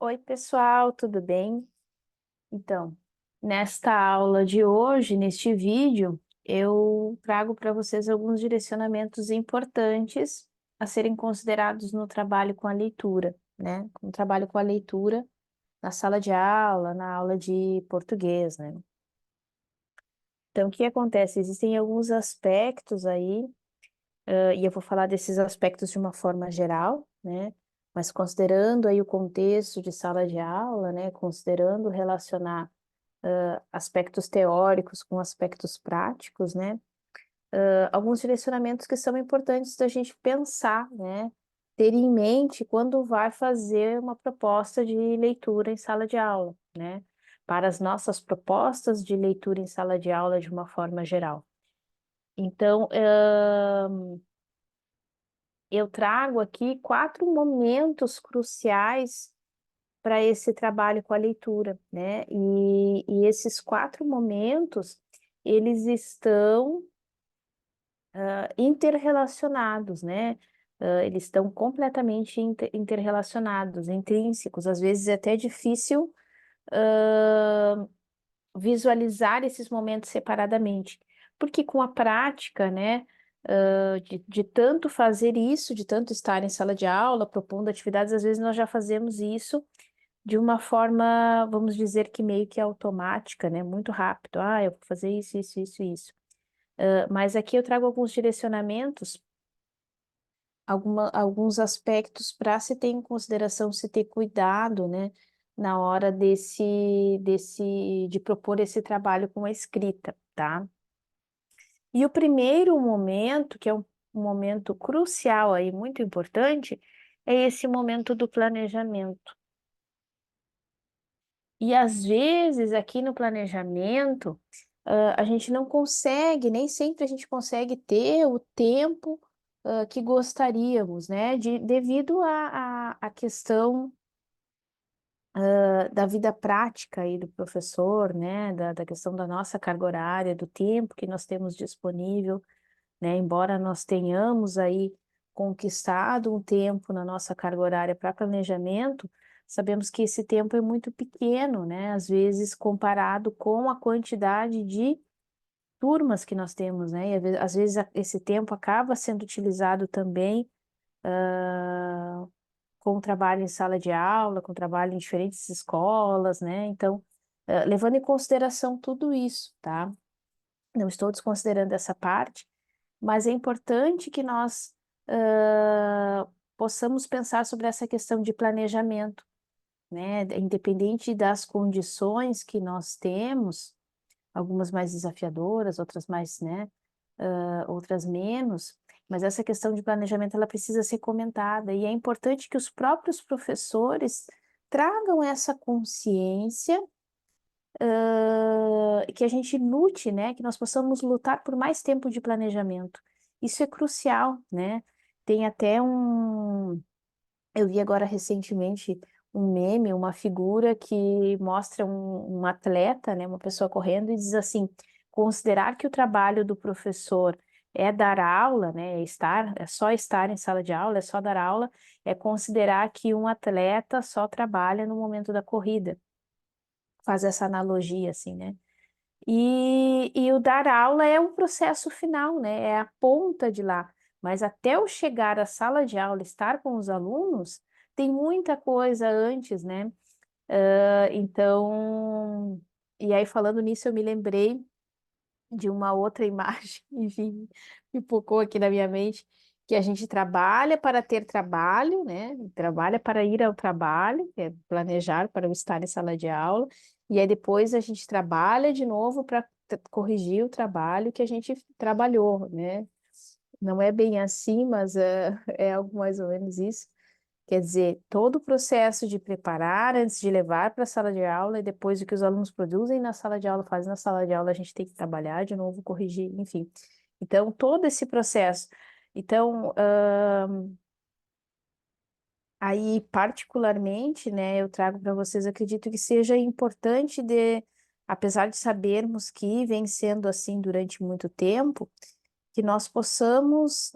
Oi, pessoal, tudo bem? Então, nesta aula de hoje, neste vídeo, eu trago para vocês alguns direcionamentos importantes a serem considerados no trabalho com a leitura, né? No trabalho com a leitura na sala de aula, na aula de português, né? Então, o que acontece? Existem alguns aspectos aí, e eu vou falar desses aspectos de uma forma geral, né? Mas considerando aí o contexto de sala de aula, né? Considerando relacionar aspectos teóricos com aspectos práticos, né? Alguns direcionamentos que são importantes da gente pensar, né? Ter em mente quando vai fazer uma proposta de leitura em sala de aula, né? Para as nossas propostas de leitura em sala de aula de uma forma geral. Então, eu trago aqui 4 momentos cruciais para esse trabalho com a leitura, né? E esses 4 momentos, eles estão interrelacionados, né? Eles estão completamente interrelacionados, intrínsecos. Às vezes é até difícil visualizar esses momentos separadamente, porque com a prática, né? De tanto fazer isso, de tanto estar em sala de aula, propondo atividades, às vezes nós já fazemos isso de uma forma, vamos dizer que meio que automática, né? Muito rápido. Ah, eu vou fazer isso, isso, isso, isso. Mas aqui eu trago alguns direcionamentos, alguns aspectos para se ter em consideração, se ter cuidado, né? Na hora de propor esse trabalho com a escrita, tá? E o primeiro momento, que é um momento crucial aí, muito importante, é esse momento do planejamento. E às vezes aqui no planejamento, a gente não consegue, nem sempre a gente consegue ter o tempo, que gostaríamos, né? Devido à questão, da vida prática aí do professor, né? Da questão da nossa carga horária, do tempo que nós temos disponível, né? Embora nós tenhamos aí conquistado um tempo na nossa carga horária para planejamento, sabemos que esse tempo é muito pequeno, né? Às vezes comparado com a quantidade de turmas que nós temos, né? E às vezes esse tempo acaba sendo utilizado também com trabalho em sala de aula, com trabalho em diferentes escolas, né? Então, levando em consideração tudo isso, tá? Não estou desconsiderando essa parte, mas é importante que nós possamos pensar sobre essa questão de planejamento, né? Independente das condições que nós temos, algumas mais desafiadoras, outras mais, né? Outras menos, mas essa questão de planejamento ela precisa ser comentada e é importante que os próprios professores tragam essa consciência, que a gente lute, né? Que nós possamos lutar por mais tempo de planejamento. Isso é crucial, né? Tem até eu vi agora recentemente um meme, uma figura que mostra um atleta, né, uma pessoa correndo e diz assim: considerar que o trabalho do professor é dar aula, né, é só estar em sala de aula, é só dar aula, é considerar que um atleta só trabalha no momento da corrida. Faz essa analogia assim, né? E o dar aula é o processo final, né? É a ponta de lá. Mas até eu chegar à sala de aula, estar com os alunos, tem muita coisa antes, né? Então, e aí falando nisso, eu me lembrei de uma outra imagem, enfim, pipocou aqui na minha mente, que a gente trabalha para ter trabalho, né? Trabalha para ir ao trabalho, que é planejar para eu estar em sala de aula, e aí depois a gente trabalha de novo para corrigir o trabalho que a gente trabalhou, né? Não é bem assim, mas é algo mais ou menos isso. Quer dizer, todo o processo de preparar antes de levar para a sala de aula e depois o que os alunos produzem na sala de aula, fazem na sala de aula, a gente tem que trabalhar de novo, corrigir, enfim. Então, todo esse processo. Então, aí, particularmente, né, eu trago para vocês, acredito que seja importante apesar de sabermos que vem sendo assim durante muito tempo, que nós possamos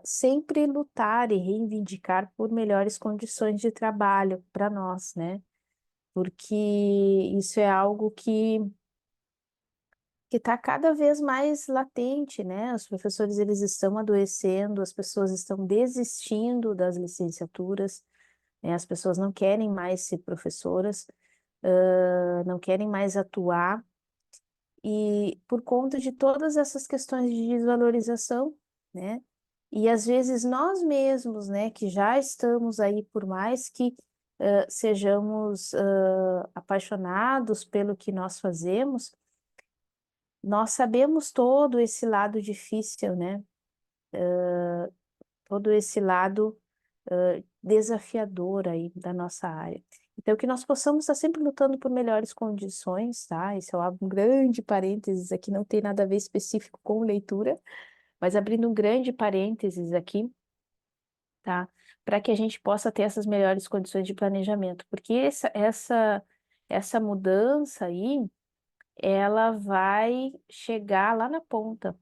sempre lutar e reivindicar por melhores condições de trabalho para nós, né? Porque isso é algo que está cada vez mais latente, né? Os professores eles estão adoecendo, as pessoas estão desistindo das licenciaturas, né? As pessoas não querem mais ser professoras, não querem mais atuar, e por conta de todas essas questões de desvalorização, né? E às vezes nós mesmos, né, que já estamos aí, por mais que sejamos apaixonados pelo que nós fazemos, nós sabemos todo esse lado difícil, né? Todo esse lado desafiador aí da nossa área. Então, que nós possamos estar sempre lutando por melhores condições, tá? Isso eu abro um grande parênteses aqui, não tem nada a ver específico com leitura, mas abrindo um grande parênteses aqui, tá? Para que a gente possa ter essas melhores condições de planejamento, porque essa mudança aí, ela vai chegar lá na ponta,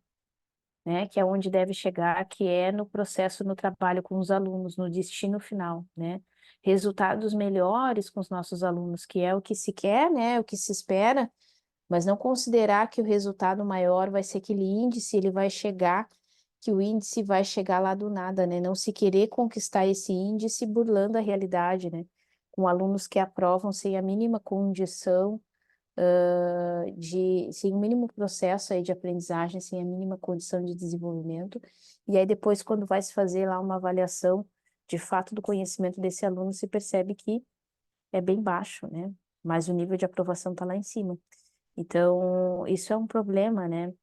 né, que é onde deve chegar, que é no processo, no trabalho com os alunos, no destino final, né? Resultados melhores com os nossos alunos, que é o que se quer, né, o que se espera, mas não considerar que o resultado maior vai ser aquele índice, ele vai chegar, que o índice vai chegar lá do nada, né? Não se querer conquistar esse índice burlando a realidade, né? Com alunos que aprovam sem a mínima condição sem o mínimo processo aí de aprendizagem, sem a mínima condição de desenvolvimento. E aí depois, quando vai se fazer lá uma avaliação de fato do conhecimento desse aluno, se percebe que é bem baixo, né? Mas o nível de aprovação está lá em cima. Então, isso é um problema, né?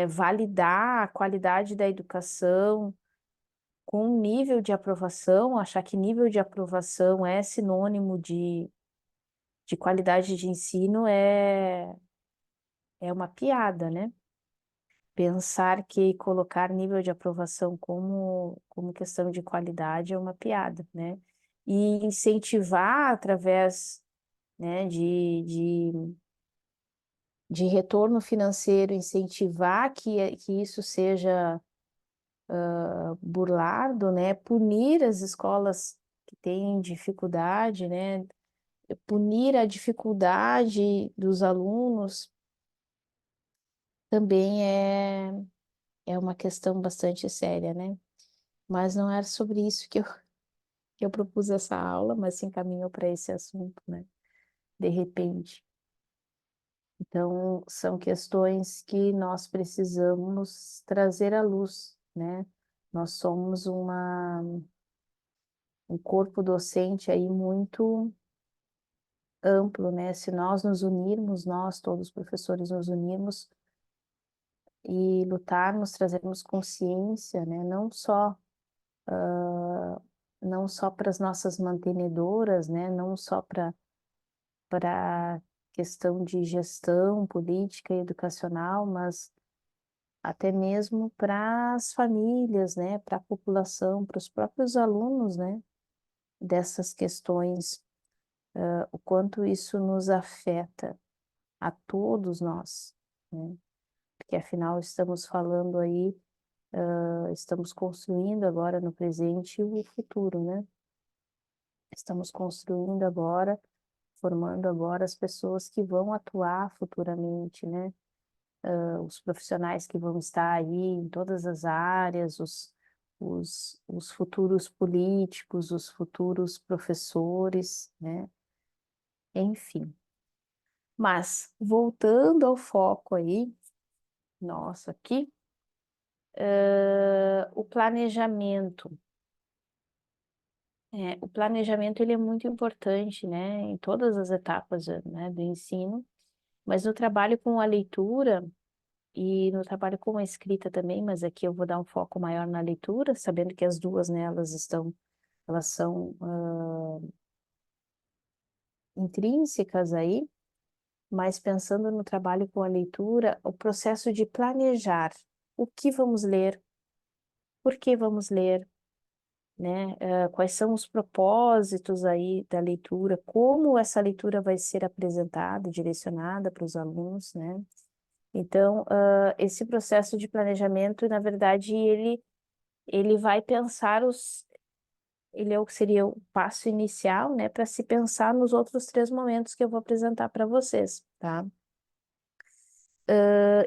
Validar a qualidade da educação com um nível de aprovação, achar que nível de aprovação é sinônimo de qualidade de ensino é uma piada, né? Pensar que colocar nível de aprovação como questão de qualidade é uma piada, né? E incentivar através, né, de retorno financeiro, incentivar que isso seja burlado, né? Punir as escolas que têm dificuldade, né? Punir a dificuldade dos alunos também é uma questão bastante séria, né? Mas não era sobre isso que eu propus essa aula, mas se encaminhou para esse assunto, né? De repente. Então, são questões que nós precisamos trazer à luz, né? Nós somos um corpo docente aí muito amplo, né? Se nós nos unirmos, nós, todos os professores, nos unirmos e lutarmos, trazermos consciência, né? Não só para as nossas mantenedoras, né? Não só para questão de gestão política e educacional, mas até mesmo para as famílias, né? Para a população, para os próprios alunos, né? Dessas questões, o quanto isso nos afeta a todos nós, né? Porque afinal estamos falando aí, estamos construindo agora no presente o futuro, né? Estamos construindo agora, formando agora as pessoas que vão atuar futuramente, né? Os profissionais que vão estar aí em todas as áreas, os futuros políticos, os futuros professores, né? Enfim. Mas, voltando ao foco aí, nosso aqui, o planejamento. O planejamento ele é muito importante, né, em todas as etapas, né, do ensino, mas no trabalho com a leitura e no trabalho com a escrita também, mas aqui eu vou dar um foco maior na leitura, sabendo que as duas, né, elas são intrínsecas aí, mas pensando no trabalho com a leitura, o processo de planejar o que vamos ler, por que vamos ler, né? Quais são os propósitos aí da leitura, como essa leitura vai ser apresentada, direcionada para os alunos, né? Então, esse processo de planejamento, na verdade, ele vai pensar ele é o que seria o passo inicial, né, para se pensar nos outros 3 momentos que eu vou apresentar para vocês, tá?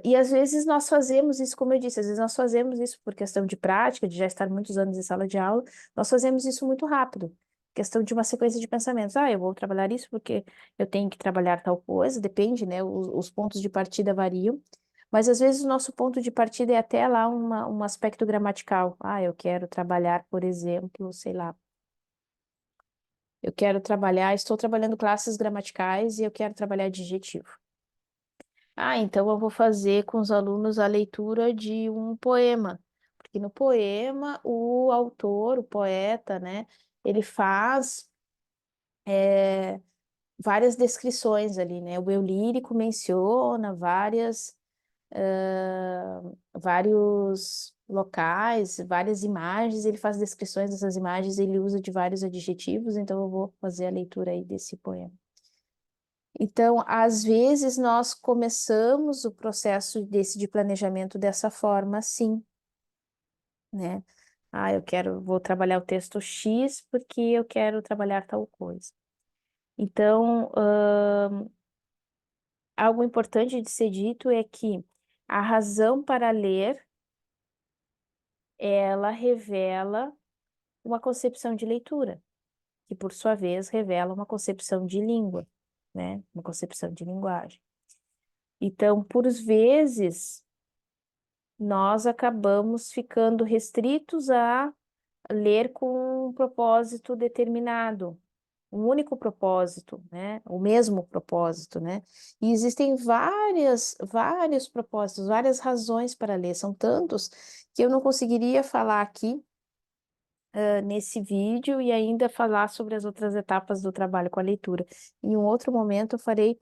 E às vezes nós fazemos isso, como eu disse, às vezes nós fazemos isso por questão de prática, de já estar muitos anos em sala de aula, nós fazemos isso muito rápido. Questão de uma sequência de pensamentos. Ah, eu vou trabalhar isso porque eu tenho que trabalhar tal coisa, depende, né? Os pontos de partida variam, mas às vezes o nosso ponto de partida é até lá um aspecto gramatical. Ah, eu quero trabalhar, por exemplo, sei lá, eu quero trabalhar, estou trabalhando classes gramaticais e eu quero trabalhar adjetivo. Ah, então eu vou fazer com os alunos a leitura de um poema, porque no poema o autor, o poeta, né, ele faz várias descrições ali, né? O eu lírico menciona vários locais, várias imagens, ele faz descrições dessas imagens, ele usa de vários adjetivos, então eu vou fazer a leitura aí desse poema. Então, às vezes, nós começamos o processo de planejamento dessa forma, sim, né? Ah, vou trabalhar o texto X porque eu quero trabalhar tal coisa. Então, algo importante de ser dito é que a razão para ler, ela revela uma concepção de leitura, que por sua vez revela uma concepção de língua, né? Uma concepção de linguagem. Então, por vezes, nós acabamos ficando restritos a ler com um propósito determinado, um único propósito, né? O mesmo propósito, né? E existem vários propósitos, várias razões para ler, são tantos que eu não conseguiria falar aqui nesse vídeo e ainda falar sobre as outras etapas do trabalho com a leitura. Em um outro momento eu farei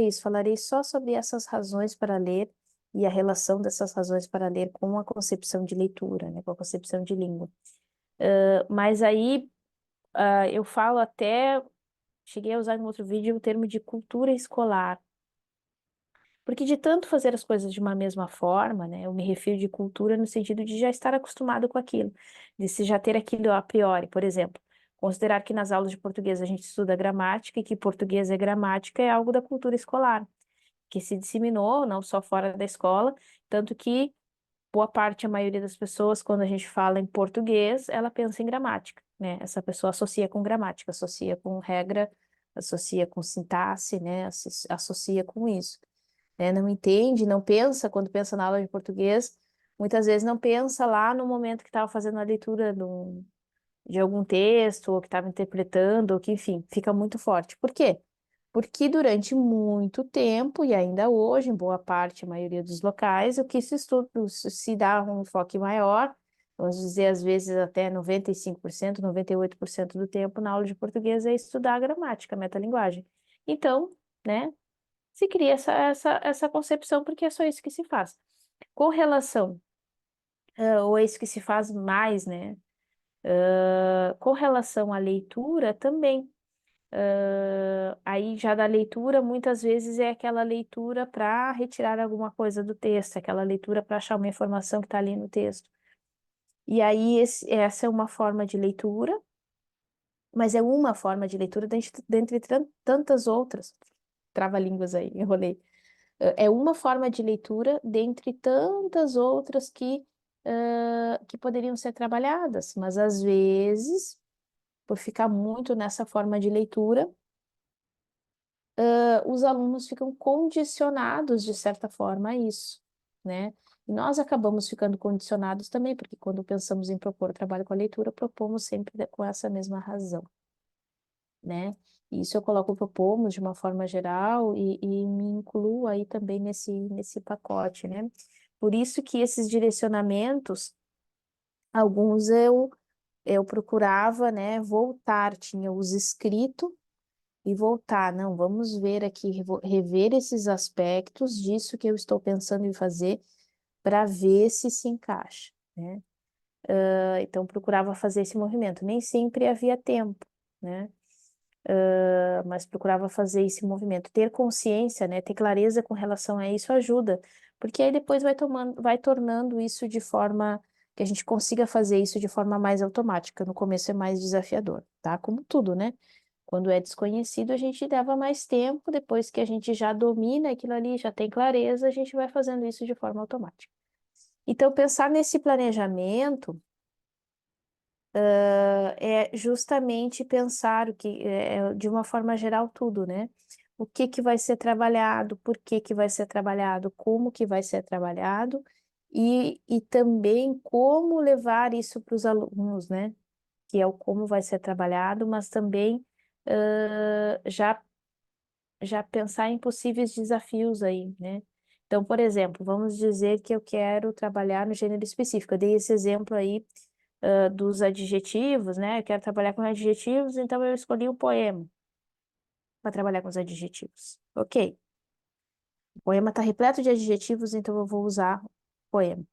isso, falarei só sobre essas razões para ler e a relação dessas razões para ler com a concepção de leitura, né, com a concepção de língua. Mas aí eu falo até, cheguei a usar em outro vídeo o termo de cultura escolar, porque de tanto fazer as coisas de uma mesma forma, né, eu me refiro de cultura no sentido de já estar acostumado com aquilo, de se já ter aquilo a priori. Por exemplo, considerar que nas aulas de português a gente estuda gramática e que português é gramática é algo da cultura escolar, que se disseminou não só fora da escola, tanto que boa parte, a maioria das pessoas, quando a gente fala em português, ela pensa em gramática, né? Essa pessoa associa com gramática, associa com regra, associa com sintaxe, né? Associa com isso, né? Não entende, não pensa, quando pensa na aula de português, muitas vezes não pensa lá no momento que estava fazendo a leitura de algum texto, ou que estava interpretando, ou que, enfim, fica muito forte. Por quê? Porque durante muito tempo, e ainda hoje, em boa parte, a maioria dos locais, o que se estuda, se dá um enfoque maior, vamos dizer, às vezes até 95%, 98% do tempo na aula de português é estudar a gramática, a metalinguagem. Então, né, se cria essa concepção, porque é só isso que se faz. Com relação, ou é isso que se faz mais, né? Com relação à leitura também. Aí já da leitura, muitas vezes é aquela leitura para retirar alguma coisa do texto, aquela leitura para achar uma informação que está ali no texto. E aí essa é uma forma de leitura, mas é uma forma de leitura dentre tantas outras. Trava-línguas aí, enrolei. É uma forma de leitura dentre tantas outras que poderiam ser trabalhadas, mas às vezes, por ficar muito nessa forma de leitura, os alunos ficam condicionados, de certa forma, a isso, né? E nós acabamos ficando condicionados também, porque quando pensamos em propor trabalho com a leitura, propomos sempre com essa mesma razão, né? E isso eu coloco propomos de uma forma geral e me incluo aí também nesse pacote, né? Por isso que esses direcionamentos, alguns eu procurava, né, voltar, tinha os escritos, e voltar, não, vamos ver aqui, rever esses aspectos disso que eu estou pensando em fazer para ver se encaixa, né? Então, procurava fazer esse movimento. Nem sempre havia tempo, né? mas procurava fazer esse movimento. Ter consciência, né, ter clareza com relação a isso ajuda, porque aí depois vai tornando isso de forma que a gente consiga fazer isso de forma mais automática. No começo é mais desafiador, tá? Como tudo, né? Quando é desconhecido, a gente leva mais tempo, depois que a gente já domina aquilo ali, já tem clareza, a gente vai fazendo isso de forma automática. Então, pensar nesse planejamento é justamente pensar o que de uma forma geral tudo, né? O que que vai ser trabalhado, por que que vai ser trabalhado, como que vai ser trabalhado e também como levar isso para os alunos, né? Que é o como vai ser trabalhado, mas também já pensar em possíveis desafios aí, né? Então, por exemplo, vamos dizer que eu quero trabalhar no gênero específico. Eu dei esse exemplo aí dos adjetivos, né? Eu quero trabalhar com adjetivos, então eu escolhi um poema para trabalhar com os adjetivos. Ok. O poema está repleto de adjetivos, então eu vou usar poema.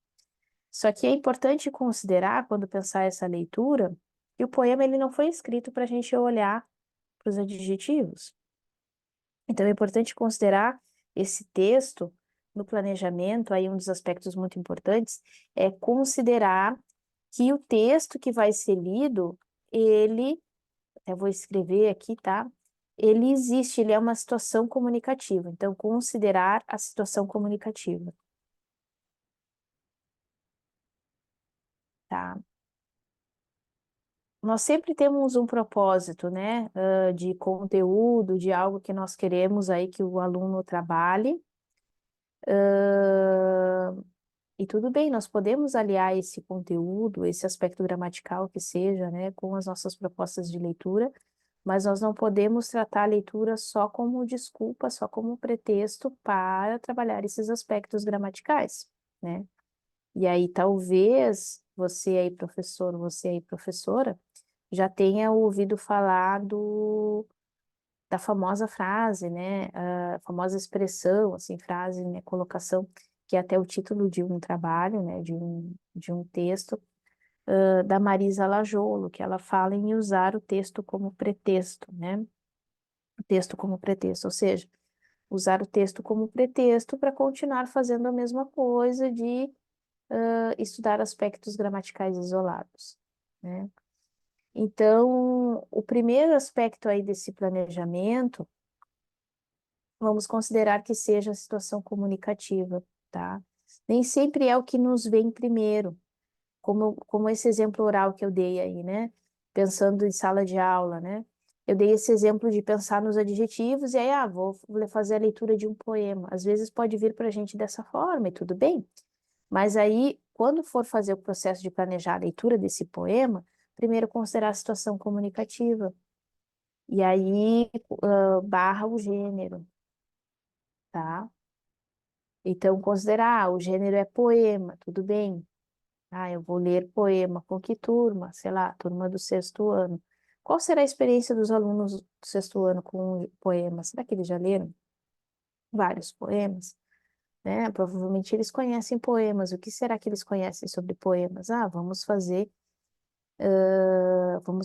Só que é importante considerar, quando pensar essa leitura, que o poema ele não foi escrito para a gente olhar para os adjetivos. Então é importante considerar esse texto no planejamento, aí um dos aspectos muito importantes é considerar que o texto que vai ser lido, ele eu vou escrever aqui, tá? Ele existe, ele é uma situação comunicativa. Então, considerar a situação comunicativa, tá? Nós sempre temos um propósito, né? De conteúdo, de algo que nós queremos aí que o aluno trabalhe. E tudo bem, nós podemos aliar esse conteúdo, esse aspecto gramatical que seja, né, com as nossas propostas de leitura, mas nós não podemos tratar a leitura só como desculpa, só como pretexto para trabalhar esses aspectos gramaticais, né? E aí talvez você aí, professor, você aí, professora, já tenha ouvido falar da famosa frase, né? A famosa expressão, assim, frase, né? Colocação, que é até o título de um trabalho, né? De um texto, da Marisa Lajolo, que ela fala em usar o texto como pretexto, né? O texto como pretexto, ou seja, usar o texto como pretexto para continuar fazendo a mesma coisa de estudar aspectos gramaticais isolados, né? Então, o primeiro aspecto aí desse planejamento, vamos considerar que seja a situação comunicativa, tá? Nem sempre é o que nos vem primeiro, como esse exemplo oral que eu dei aí, né? Pensando em sala de aula, né? Eu dei esse exemplo de pensar nos adjetivos e aí, vou fazer a leitura de um poema. Às vezes pode vir para a gente dessa forma e tudo bem, mas aí, quando for fazer o processo de planejar a leitura desse poema, primeiro considerar a situação comunicativa. E aí, barra o gênero, tá? Então, considerar, o gênero é poema, tudo bem. Ah, eu vou ler poema. Com que turma? Sei lá, turma do sexto ano. Qual será a experiência dos alunos do sexto ano com poemas? Será que eles já leram vários poemas? Né? Provavelmente eles conhecem poemas. O que será que eles conhecem sobre poemas? Ah, vamos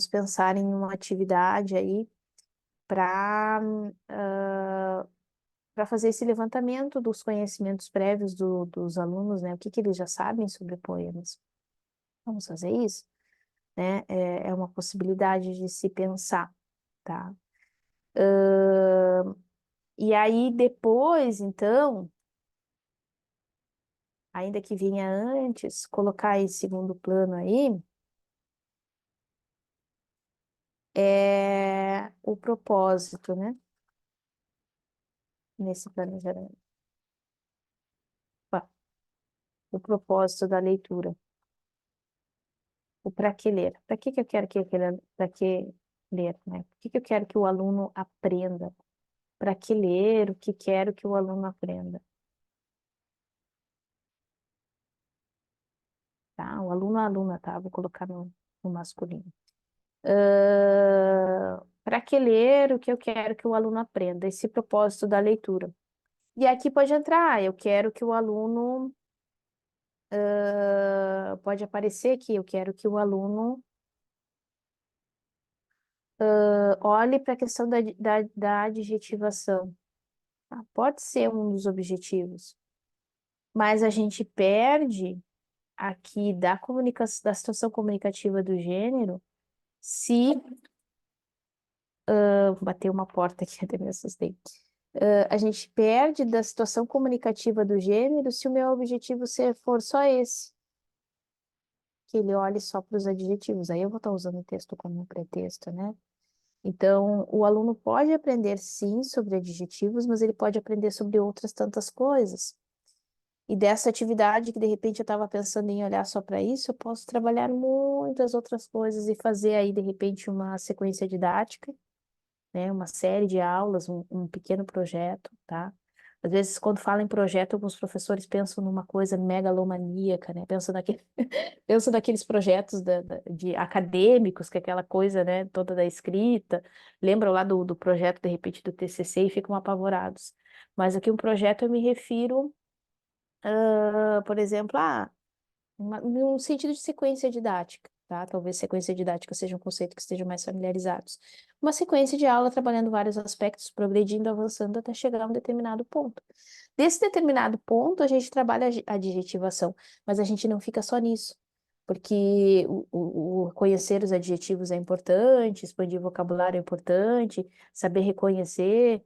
pensar em uma atividade aí para para fazer esse levantamento dos conhecimentos prévios dos alunos, né? O que que eles já sabem sobre poemas? Vamos fazer isso, né? É uma possibilidade de se pensar, tá? E aí depois, então, ainda que vinha antes, colocar em segundo plano aí, é o propósito, né? Nesse planejamento. Ó, o propósito da leitura. O para que ler? Para que eu quero que aquele, para que ler, né? Por que eu quero que o aluno aprenda? Para que ler? O que quero que o aluno aprenda? Tá? O aluno, a aluna, tá? Vou colocar no masculino. Para que ler? O que eu quero que o aluno aprenda? Esse propósito da leitura. E aqui pode entrar, eu quero que o aluno, pode aparecer aqui, eu quero que o aluno Olhe para a questão da adjetivação. Ah, pode ser um dos objetivos, mas a gente perde aqui da comunicação, da situação comunicativa do gênero, se bater uma porta aqui, até me assustei. A gente perde da situação comunicativa do gênero se o meu objetivo for só esse, que ele olhe só para os adjetivos. Aí eu vou estar usando o texto como um pretexto, né? Então, o aluno pode aprender sim sobre adjetivos, mas ele pode aprender sobre outras tantas coisas. E dessa atividade que de repente eu estava pensando em olhar só para isso, eu posso trabalhar muitas outras coisas e fazer aí de repente uma sequência didática, né? Uma série de aulas, um pequeno projeto, tá? Às vezes, quando fala em projeto, alguns professores pensam numa coisa megalomaníaca, né? Penso naqueles projetos de acadêmicos, que é aquela coisa, né, toda da escrita. Lembram lá do projeto, de repente, do TCC e ficam apavorados. Mas aqui um projeto eu me refiro, por exemplo, num sentido de sequência didática, tá? Talvez sequência didática seja um conceito que estejam mais familiarizados. Uma sequência de aula trabalhando vários aspectos, progredindo, avançando até chegar a um determinado ponto. Desse determinado ponto, a gente trabalha a adjetivação, mas a gente não fica só nisso, porque o conhecer os adjetivos é importante, expandir o vocabulário é importante, saber reconhecer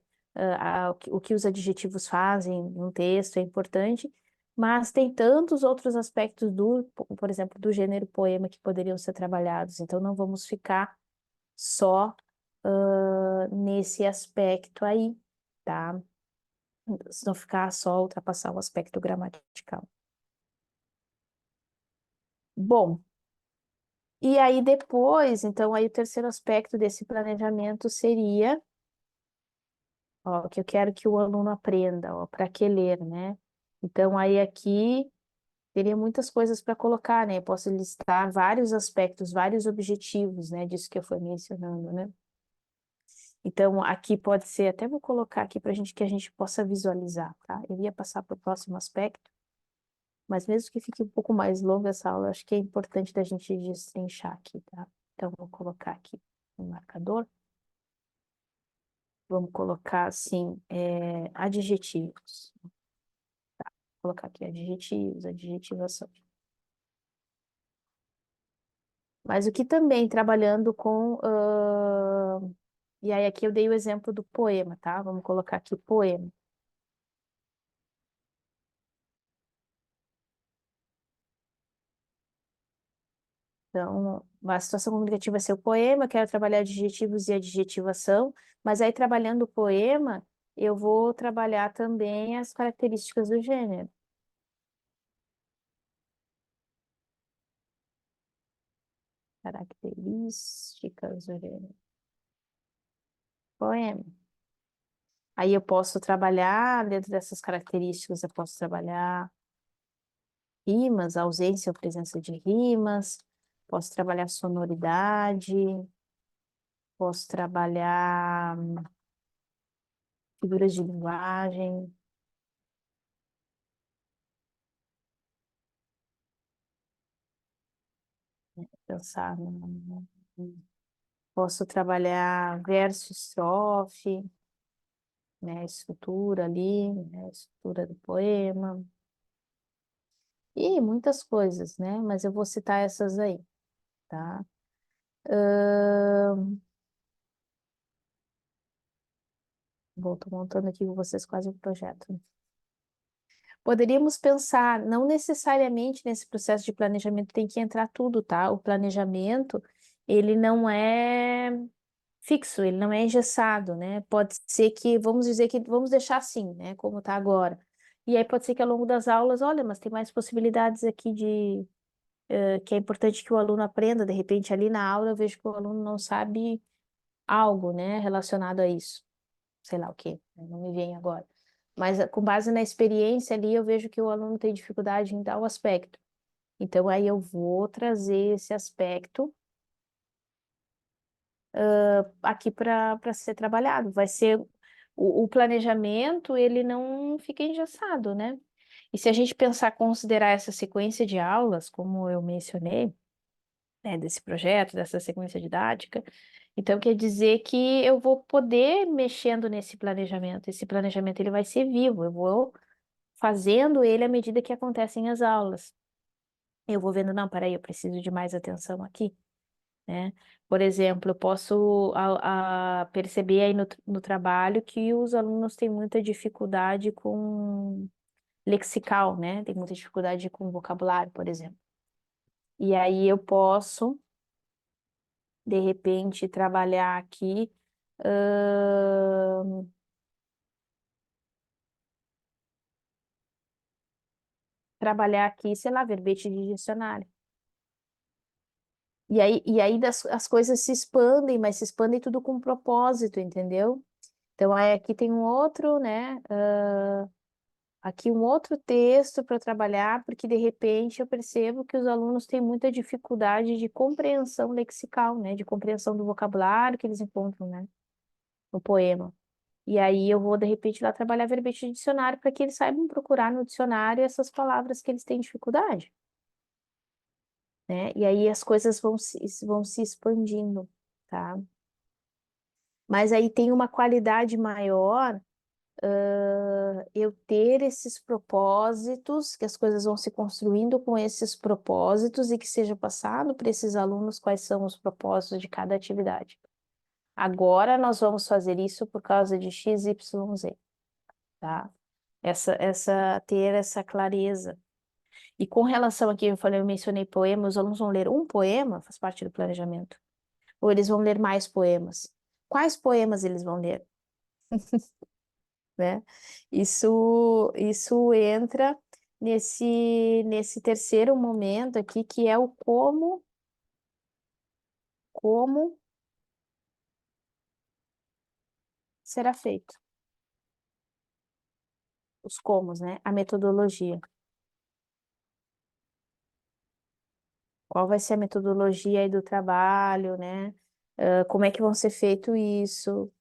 o que os adjetivos fazem num texto é importante, mas tem tantos outros aspectos por exemplo, do gênero poema que poderiam ser trabalhados, então não vamos ficar só nesse aspecto aí, tá? Se não ficar só ultrapassar o aspecto gramatical. Bom, e aí depois, então aí o terceiro aspecto desse planejamento seria, ó, que eu quero que o aluno aprenda, ó, para que ler, né? Então aí aqui teria muitas coisas para colocar, né? Eu posso listar vários aspectos, vários objetivos, né? Disso que eu fui mencionando, né? Então, aqui pode ser, até vou colocar aqui para gente que a gente possa visualizar, tá? Eu ia passar para o próximo aspecto, mas mesmo que fique um pouco mais longa essa aula, acho que é importante da gente destrinchar aqui, tá? Então, vou colocar aqui um marcador. Vamos colocar, assim, adjetivos. Vou colocar aqui adjetivos, adjetivação. Mas o que também trabalhando com... E aí aqui eu dei o exemplo do poema, tá? Vamos colocar aqui poema. Então, a situação comunicativa vai ser o poema, eu quero trabalhar adjetivos e adjetivação, mas aí trabalhando o poema, eu vou trabalhar também as características do gênero. Características do gênero. Poema. Aí eu posso trabalhar, dentro dessas características, eu posso trabalhar rimas, ausência ou presença de rimas, posso trabalhar sonoridade, posso trabalhar figuras de linguagem, pensar posso trabalhar verso, estrofe, né, estrutura ali, né, estrutura do poema, e muitas coisas, né, mas eu vou citar essas aí, tá? Tô montando aqui com vocês quase um projeto, né? Poderíamos pensar, não necessariamente nesse processo de planejamento tem que entrar tudo, tá? O planejamento, ele não é fixo, ele não é engessado, né? Pode ser que, vamos dizer que vamos deixar assim, né? Como está agora. E aí pode ser que ao longo das aulas, olha, mas tem mais possibilidades aqui que é importante que o aluno aprenda. De repente, ali na aula, eu vejo que o aluno não sabe algo, né? Relacionado a isso. Sei lá o quê, né, não me vem agora. Mas com base na experiência ali, eu vejo que o aluno tem dificuldade em tal aspecto. Então, aí eu vou trazer esse aspecto aqui para ser trabalhado. Vai ser o planejamento, ele não fica engessado, né? E se a gente pensar, considerar essa sequência de aulas, como eu mencionei, né, desse projeto, dessa sequência didática. Então, quer dizer que eu vou poder mexendo nesse planejamento. Esse planejamento ele vai ser vivo, eu vou fazendo ele à medida que acontecem as aulas. Eu vou vendo, não, peraí, eu preciso de mais atenção aqui, né? Por exemplo, eu posso perceber aí no trabalho que os alunos têm muita dificuldade com lexical, né? Tem muita dificuldade com vocabulário, por exemplo. E aí eu posso, de repente, trabalhar aqui, ahn, sei lá, verbete de dicionário. E aí as coisas se expandem, mas se expandem tudo com propósito, entendeu? Então, aí aqui tem um outro, né? Aqui um outro texto para trabalhar, porque de repente eu percebo que os alunos têm muita dificuldade de compreensão lexical, né? De compreensão do vocabulário que eles encontram, né? No poema. E aí eu vou, de repente, lá trabalhar verbete de dicionário para que eles saibam procurar no dicionário essas palavras que eles têm dificuldade, né? E aí as coisas vão se expandindo, tá? Mas aí tem uma qualidade maior, eu ter esses propósitos, que as coisas vão se construindo com esses propósitos e que seja passado para esses alunos quais são os propósitos de cada atividade. Agora nós vamos fazer isso por causa de X, Y, Z, tá? Ter essa clareza. E com relação aqui, eu mencionei poema, os alunos vão ler um poema, faz parte do planejamento, ou eles vão ler mais poemas. Quais poemas eles vão ler, né? Isso entra nesse terceiro momento aqui, que é o como será feito. Os comos, né? A metodologia. Qual vai ser a metodologia aí do trabalho, né? Como é que vão ser feito isso?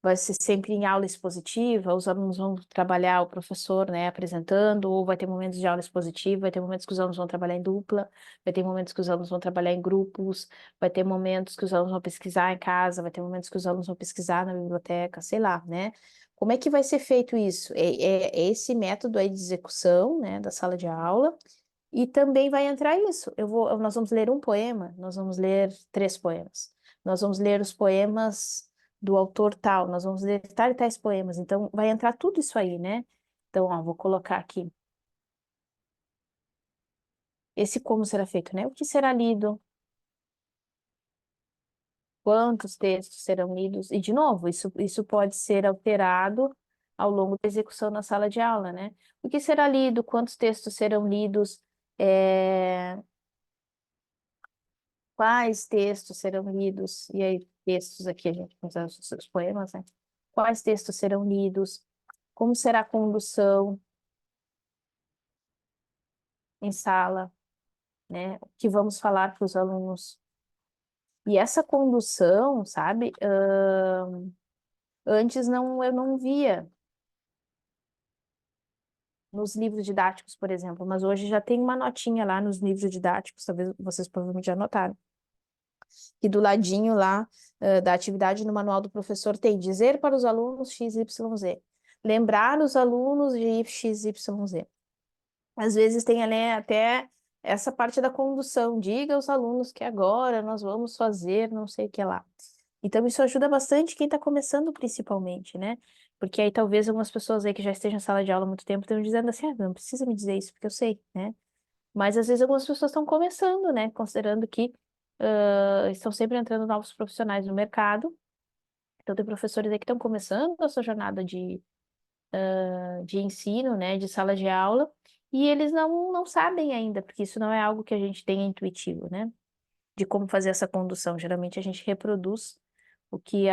Vai ser sempre em aula expositiva, os alunos vão trabalhar o professor, né, apresentando, ou vai ter momentos de aula expositiva, vai ter momentos que os alunos vão trabalhar em dupla, vai ter momentos que os alunos vão trabalhar em grupos, vai ter momentos que os alunos vão pesquisar em casa, vai ter momentos que os alunos vão pesquisar na biblioteca, sei lá, né? Como é que vai ser feito isso? É esse método aí de execução, né, da sala de aula, e também vai entrar isso. Nós vamos ler um poema, nós vamos ler 3 poemas. Nós vamos ler os poemas do autor tal, nós vamos ler tais e tais poemas. Então, vai entrar tudo isso aí, né? Então, ó, vou colocar aqui. Esse como será feito, né? O que será lido? Quantos textos serão lidos? E, de novo, isso pode ser alterado ao longo da execução na sala de aula, né? O que será lido? Quantos textos serão lidos? É, Quais textos serão lidos? E aí, textos aqui, a gente usa os poemas, né? Quais textos serão lidos? Como será a condução em sala, né? O que vamos falar para os alunos? E essa condução, sabe? Antes eu não via nos livros didáticos, por exemplo, mas hoje já tem uma notinha lá nos livros didáticos, talvez vocês provavelmente já notaram. E do ladinho lá, da atividade no manual do professor tem dizer para os alunos X, Y, Z. Lembrar os alunos de X, Y, Z. Às vezes tem ali até essa parte da condução. Diga aos alunos que agora nós vamos fazer não sei o que lá. Então, isso ajuda bastante quem está começando, principalmente, né? Porque aí talvez algumas pessoas aí que já estejam em sala de aula há muito tempo estão dizendo assim, não precisa me dizer isso, porque eu sei, né? Mas às vezes algumas pessoas estão começando, né? Considerando que estão sempre entrando novos profissionais no mercado. Então, tem professores aí que estão começando a sua jornada de ensino, né? De sala de aula, e eles não sabem ainda, porque isso não é algo que a gente tem intuitivo, né? De como fazer essa condução. Geralmente a gente reproduz o que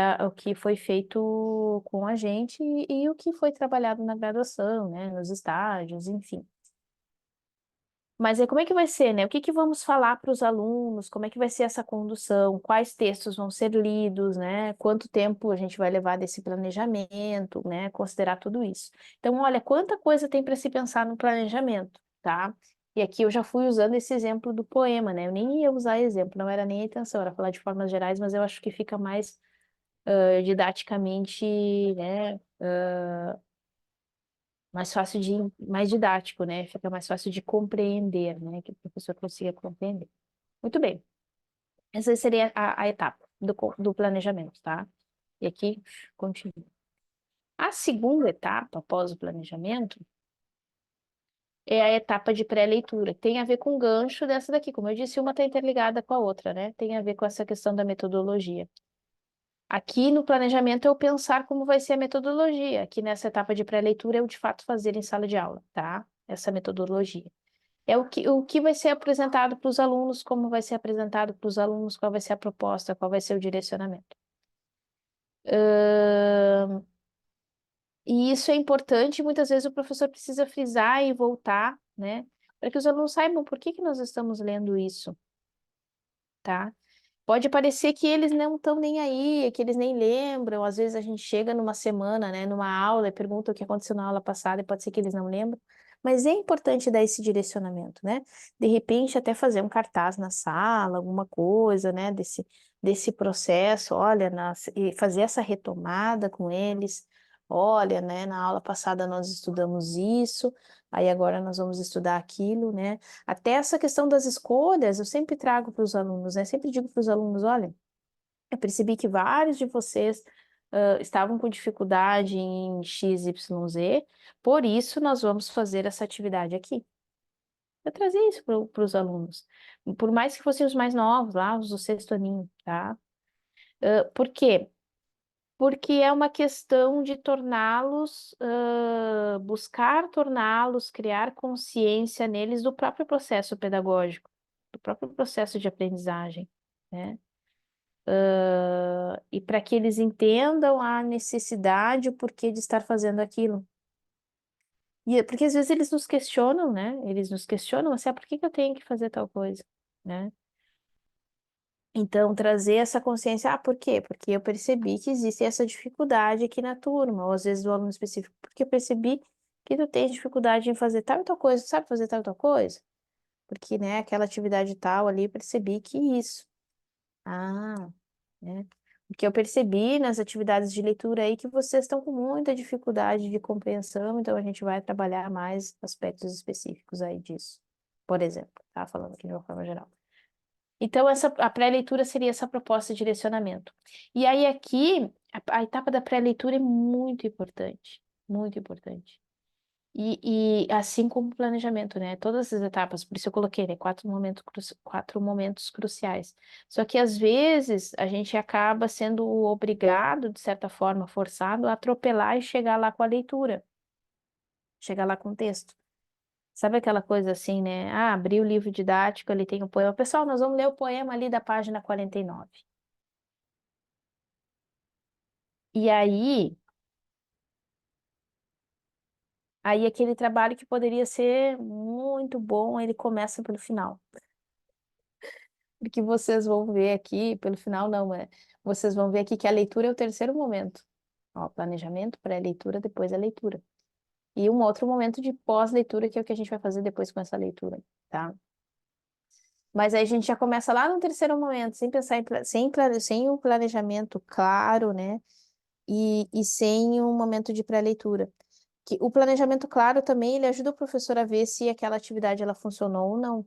foi feito com a gente e o que foi trabalhado na graduação, né? Nos estágios, enfim. Mas aí como é que vai ser, né? O que que vamos falar para os alunos? Como é que vai ser essa condução? Quais textos vão ser lidos, né? Quanto tempo a gente vai levar desse planejamento, né? Considerar tudo isso. Então, olha, quanta coisa tem para se pensar no planejamento, tá? E aqui eu já fui usando esse exemplo do poema, né? Eu nem ia usar exemplo, não era nem a intenção, era falar de formas gerais, mas eu acho que fica mais didaticamente, né? Mais fácil de, mais didático, né? Fica mais fácil de compreender, né? Que o professor consiga compreender. Muito bem. Essa seria a etapa do planejamento, tá? E aqui, continua. A segunda etapa, após o planejamento, é a etapa de pré-leitura. Tem a ver com o gancho dessa daqui. Como eu disse, uma está interligada com a outra, né? Tem a ver com essa questão da metodologia. Aqui no planejamento eu pensar como vai ser a metodologia. Aqui nessa etapa de pré-leitura eu de fato fazer em sala de aula, tá? Essa metodologia. É o que vai ser apresentado para os alunos, como vai ser apresentado para os alunos, qual vai ser a proposta, qual vai ser o direcionamento. E isso é importante, muitas vezes o professor precisa frisar e voltar, né? Para que os alunos saibam por que nós estamos lendo isso, tá? Pode parecer que eles não estão nem aí, que eles nem lembram. Às vezes a gente chega numa semana, né, numa aula e pergunta o que aconteceu na aula passada e pode ser que eles não lembram. Mas é importante dar esse direcionamento, né? De repente, até fazer um cartaz na sala, alguma coisa, né? Desse processo, olha, e fazer essa retomada com eles. Olha, né? Na aula passada nós estudamos isso, aí agora nós vamos estudar aquilo, né? Até essa questão das escolhas, eu sempre trago para os alunos, né? Sempre digo para os alunos, olha, eu percebi que vários de vocês estavam com dificuldade em X, Y, Z, por isso nós vamos fazer essa atividade aqui. Eu trazia isso para os alunos, por mais que fossem os mais novos, lá, os do sexto aninho, tá? Por quê? Porque é uma questão de torná-los, buscar torná-los, criar consciência neles do próprio processo pedagógico, do próprio processo de aprendizagem, né? E para que eles entendam a necessidade, o porquê de estar fazendo aquilo. Porque às vezes eles nos questionam, né? Eles nos questionam assim, por que que eu tenho que fazer tal coisa, né? Então, trazer essa consciência, por quê? Porque eu percebi que existe essa dificuldade aqui na turma, ou às vezes do aluno específico, porque eu percebi que tu tem dificuldade em fazer tal e tal coisa, sabe fazer tal e tal coisa? Porque, né, aquela atividade tal ali, percebi que isso. Ah, né? Porque eu percebi nas atividades de leitura aí que vocês estão com muita dificuldade de compreensão, então a gente vai trabalhar mais aspectos específicos aí disso. Por exemplo, tá? Falando aqui de uma forma geral. Então, a pré-leitura seria essa proposta de direcionamento. E aí, aqui, a etapa da pré-leitura é muito importante, muito importante. E assim como o planejamento, né? Todas as etapas, por isso eu coloquei, né? Quatro momentos cruciais. Só que, às vezes, a gente acaba sendo obrigado, de certa forma, forçado a atropelar e chegar lá com a leitura, chegar lá com o texto. Sabe aquela coisa assim, né? Ah, abri o livro didático, ali tem o poema. Pessoal, nós vamos ler o poema ali da página 49. E aí aquele trabalho que poderia ser muito bom, ele começa pelo final. Porque vocês vão ver aqui, pelo final não, vocês vão ver aqui que a leitura é o terceiro momento. Ó, planejamento, pré-leitura, depois a leitura. E um outro momento de pós-leitura, que é o que a gente vai fazer depois com essa leitura, tá? Mas aí a gente já começa lá no terceiro momento, sem pensar sem o planejamento claro, né? E sem um momento de pré-leitura. Que o planejamento claro também, ele ajuda o professor a ver se aquela atividade ela funcionou ou não.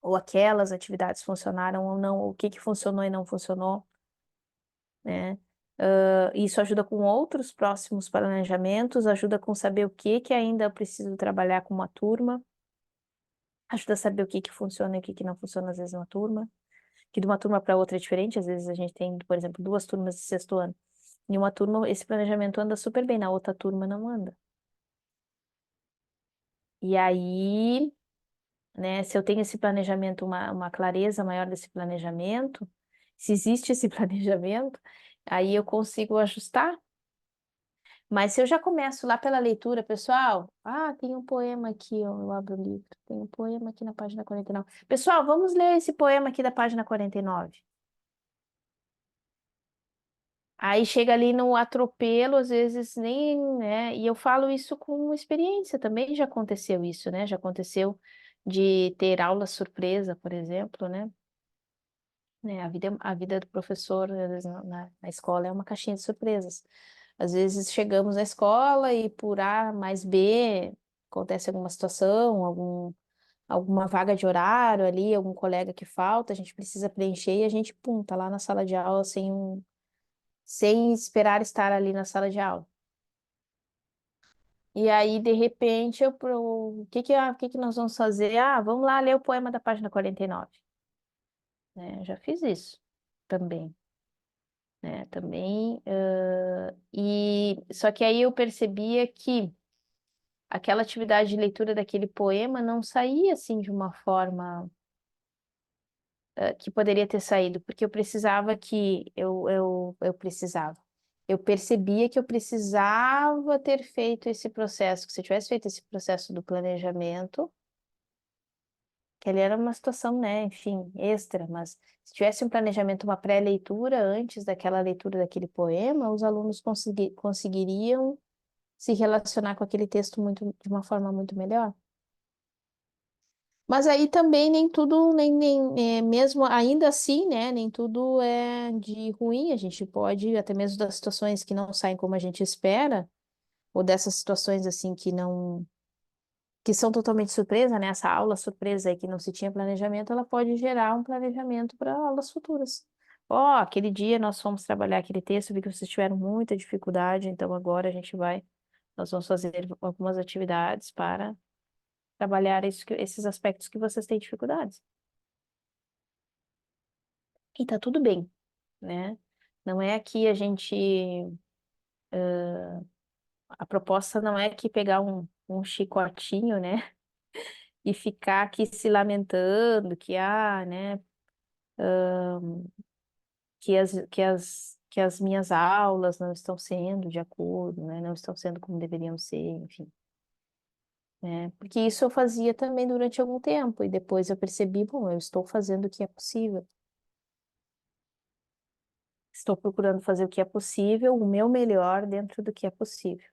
Ou aquelas atividades funcionaram ou não, o que que funcionou e não funcionou, né? Isso ajuda com outros próximos planejamentos, ajuda com saber o que que ainda eu preciso trabalhar com uma turma, ajuda a saber o que que funciona e o que que não funciona às vezes numa turma, que de uma turma para outra é diferente, às vezes a gente tem, por exemplo, duas turmas de sexto ano. Em uma turma esse planejamento anda super bem, na outra turma não anda. E aí, né, se eu tenho esse planejamento, uma clareza maior desse planejamento, se existe esse planejamento, aí eu consigo ajustar. Mas se eu já começo lá pela leitura, pessoal, tem um poema aqui, ó, eu abro o livro, tem um poema aqui na página 49. Pessoal, vamos ler esse poema aqui da página 49. Aí chega ali no atropelo, às vezes nem, né? E eu falo isso com experiência, também já aconteceu isso, né? Já aconteceu de ter aula surpresa, por exemplo, né? A vida do professor, às vezes, na escola é uma caixinha de surpresas. Às vezes chegamos na escola e por A mais B acontece alguma situação, alguma vaga de horário ali, algum colega que falta, a gente precisa preencher e a gente, pum, tá lá na sala de aula sem esperar estar ali na sala de aula. E aí, de repente, o que que nós vamos fazer? Ah, vamos lá ler o poema da página 49. Né? Já fiz isso também, né? Também. E só que aí eu percebia que aquela atividade de leitura daquele poema não saía assim de uma forma que poderia ter saído, porque eu precisava que eu precisava. Eu percebia que eu precisava ter feito esse processo, que se eu tivesse feito esse processo do planejamento, que ali era uma situação, né, enfim, extra, mas se tivesse um planejamento, uma pré-leitura antes daquela leitura daquele poema, os alunos conseguiriam se relacionar com aquele texto de uma forma muito melhor. Mas aí também nem tudo, mesmo ainda assim, né? Nem tudo é de ruim. A gente pode, até mesmo das situações que não saem como a gente espera, ou dessas situações assim que são totalmente surpresa, né? Essa aula surpresa aí que não se tinha planejamento, ela pode gerar um planejamento para aulas futuras. Ó, aquele dia nós fomos trabalhar aquele texto, vi que vocês tiveram muita dificuldade, então agora nós vamos fazer algumas atividades para trabalhar esses aspectos que vocês têm dificuldades. E tá tudo bem, né? Não é que a gente. A proposta não é que pegar um chicotinho, né? E ficar aqui se lamentando né? Que as minhas aulas não estão sendo de acordo, né? Não estão sendo como deveriam ser, enfim. Né? Porque isso eu fazia também durante algum tempo, e depois eu percebi, bom, eu estou fazendo o que é possível. Estou procurando fazer o que é possível, o meu melhor dentro do que é possível.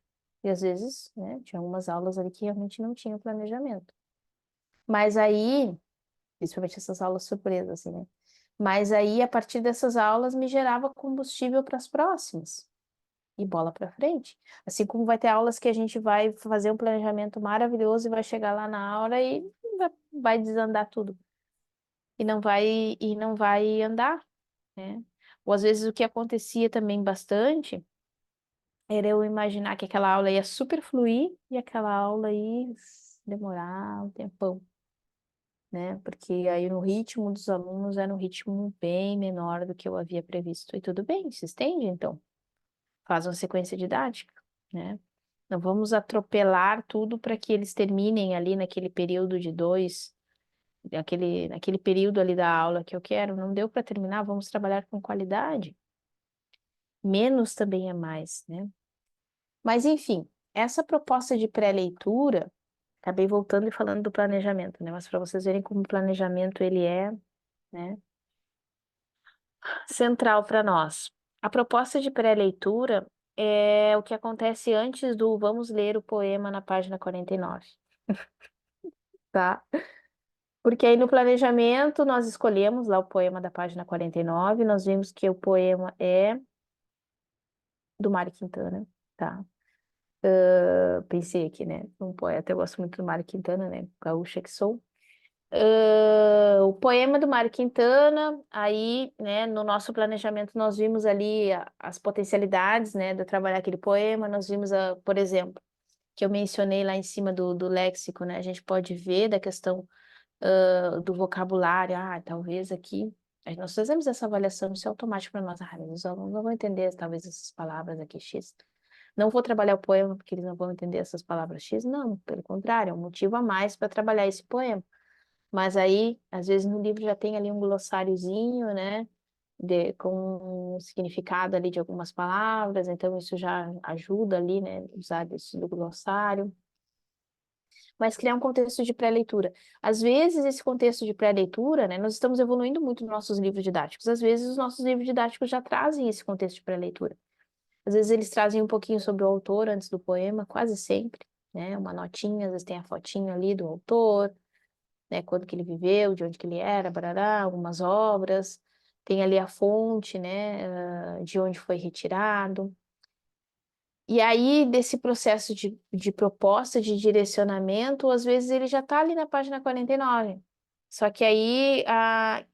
E às vezes, né, tinha algumas aulas ali que realmente não tinham planejamento. Mas aí, principalmente essas aulas surpresas, assim, né? Mas aí, a partir dessas aulas, me gerava combustível para as próximas. E bola para frente. Assim como vai ter aulas que a gente vai fazer um planejamento maravilhoso e vai chegar lá na hora e vai desandar tudo. E não vai andar, né? Ou às vezes o que acontecia também bastante era eu imaginar que aquela aula ia super fluir e aquela aula ia demorar um tempão, né? Porque aí no ritmo dos alunos era um ritmo bem menor do que eu havia previsto. E tudo bem, se estende então. Faz uma sequência didática, né? Não vamos atropelar tudo para que eles terminem ali naquele período de dois, naquele período ali da aula que eu quero. Não deu para terminar, vamos trabalhar com qualidade. Menos também é mais, né? Mas, enfim, essa proposta de pré-leitura, acabei voltando e falando do planejamento, né? Mas para vocês verem como o planejamento ele é, né, central para nós. A proposta de pré-leitura é o que acontece antes do vamos ler o poema na página 49, tá? Porque aí no planejamento nós escolhemos lá o poema da página 49, nós vimos que o poema é do Mário Quintana, tá? Pensei aqui, né? Um poeta, eu gosto muito do Mário Quintana, né? Gaúcha que sou. O poema do Mário Quintana, aí, né, no nosso planejamento nós vimos ali as potencialidades, né, de trabalhar aquele poema, nós vimos, por exemplo, que eu mencionei lá em cima do léxico, né, a gente pode ver da questão do vocabulário, talvez aqui, aí nós fazemos essa avaliação, isso é automático para nós, mas os alunos não vão entender talvez essas palavras aqui, X. Não vou trabalhar o poema porque eles não vão entender essas palavras X, não, pelo contrário, é um motivo a mais para trabalhar esse poema. Mas aí, às vezes no livro já tem ali um glossáriozinho, né? Com um significado ali de algumas palavras, então isso já ajuda ali, né? Usar isso do glossário. mas criar um contexto de pré-leitura. Às vezes, esse contexto de pré-leitura, né, nós estamos evoluindo muito nos nossos livros didáticos. Às vezes, os nossos livros didáticos já trazem esse contexto de pré-leitura. Às vezes, eles trazem um pouquinho sobre o autor antes do poema, quase sempre, né? Uma notinha, às vezes tem a fotinha ali do autor, né? Quando que ele viveu, de onde que ele era, barará, algumas obras. Tem ali a fonte, né? De onde foi retirado. E aí, desse processo de proposta, de direcionamento, às vezes ele já está ali na página 49. Só que aí,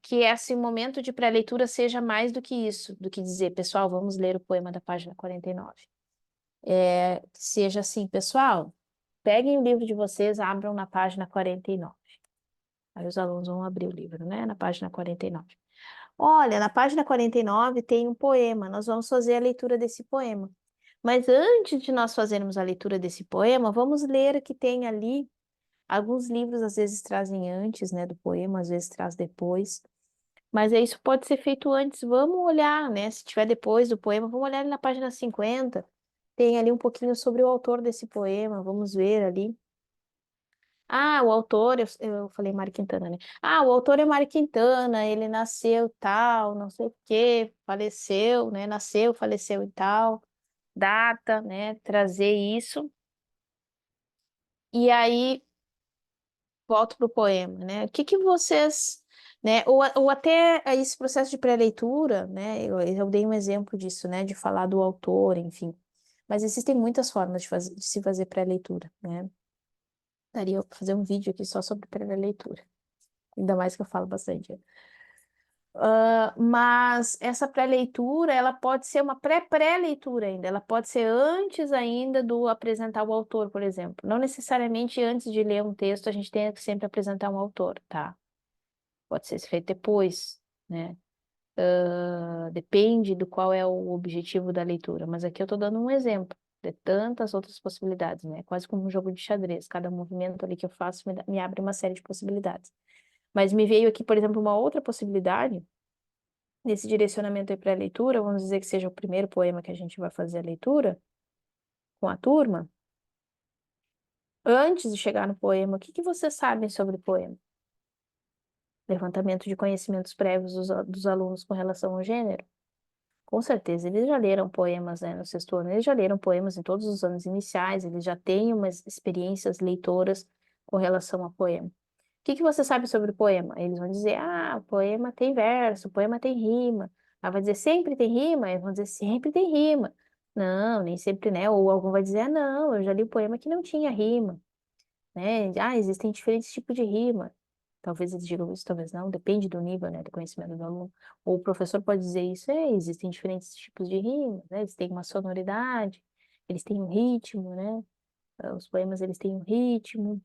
que esse momento de pré-leitura seja mais do que isso, do que dizer, pessoal, vamos ler o poema da página 49. Seja assim, pessoal, peguem o livro de vocês, abram na página 49. Aí os alunos vão abrir o livro, né, na página 49. Olha, na página 49 tem um poema, nós vamos fazer a leitura desse poema. Mas antes de nós fazermos a leitura desse poema, vamos ler que tem ali alguns livros, às vezes trazem antes, né, do poema, às vezes traz depois. Mas isso pode ser feito antes. Vamos olhar, né? Se tiver depois do poema, vamos olhar ali na página 50. Tem ali um pouquinho sobre o autor desse poema, vamos ver ali. Ah, o autor, eu falei Mário Quintana, né? Ah, o autor é Mário Quintana, ele nasceu tal, não sei o quê, faleceu, né? Nasceu, faleceu e tal, data, né? Trazer isso. E aí, volto para o poema, né? O que que vocês, né? Ou até esse processo de pré-leitura, né? Eu dei um exemplo disso, né? De falar do autor, enfim. Mas existem muitas formas de se fazer pré-leitura, né? Daria para fazer um vídeo aqui só sobre pré-leitura. Ainda mais que eu falo bastante. Mas essa pré-leitura, ela pode ser uma pré-pré-leitura ainda. Ela pode ser antes ainda do apresentar o autor, por exemplo. Não necessariamente antes de ler um texto a gente tem que sempre apresentar um autor, tá? Pode ser feito depois, né? Depende do qual é o objetivo da leitura. Mas aqui eu estou dando um exemplo de tantas outras possibilidades, né? Quase como um jogo de xadrez. Cada movimento ali que eu faço me abre uma série de possibilidades. Mas me veio aqui, por exemplo, uma outra possibilidade nesse direcionamento aí para a leitura, vamos dizer que seja o primeiro poema que a gente vai fazer a leitura com a turma. Antes de chegar no poema, o que que vocês sabem sobre o poema? Levantamento de conhecimentos prévios dos alunos com relação ao gênero. Com certeza, eles já leram poemas, né, no sexto ano, eles já leram poemas em todos os anos iniciais, eles já têm umas experiências leitoras com relação a poema. O que que você sabe sobre o poema? Eles vão dizer, o poema tem verso, o poema tem rima. Aí vai dizer, sempre tem rima? Eles vão dizer, sempre tem rima. Não, nem sempre, né? Ou algum vai dizer, não, eu já li um poema que não tinha rima, né? Existem diferentes tipos de rima. Talvez eles digam isso, talvez não, depende do nível, né, do conhecimento do aluno. Ou o professor pode dizer isso, existem diferentes tipos de rima, né? Eles têm uma sonoridade, eles têm um ritmo, né? Os poemas, eles têm um ritmo.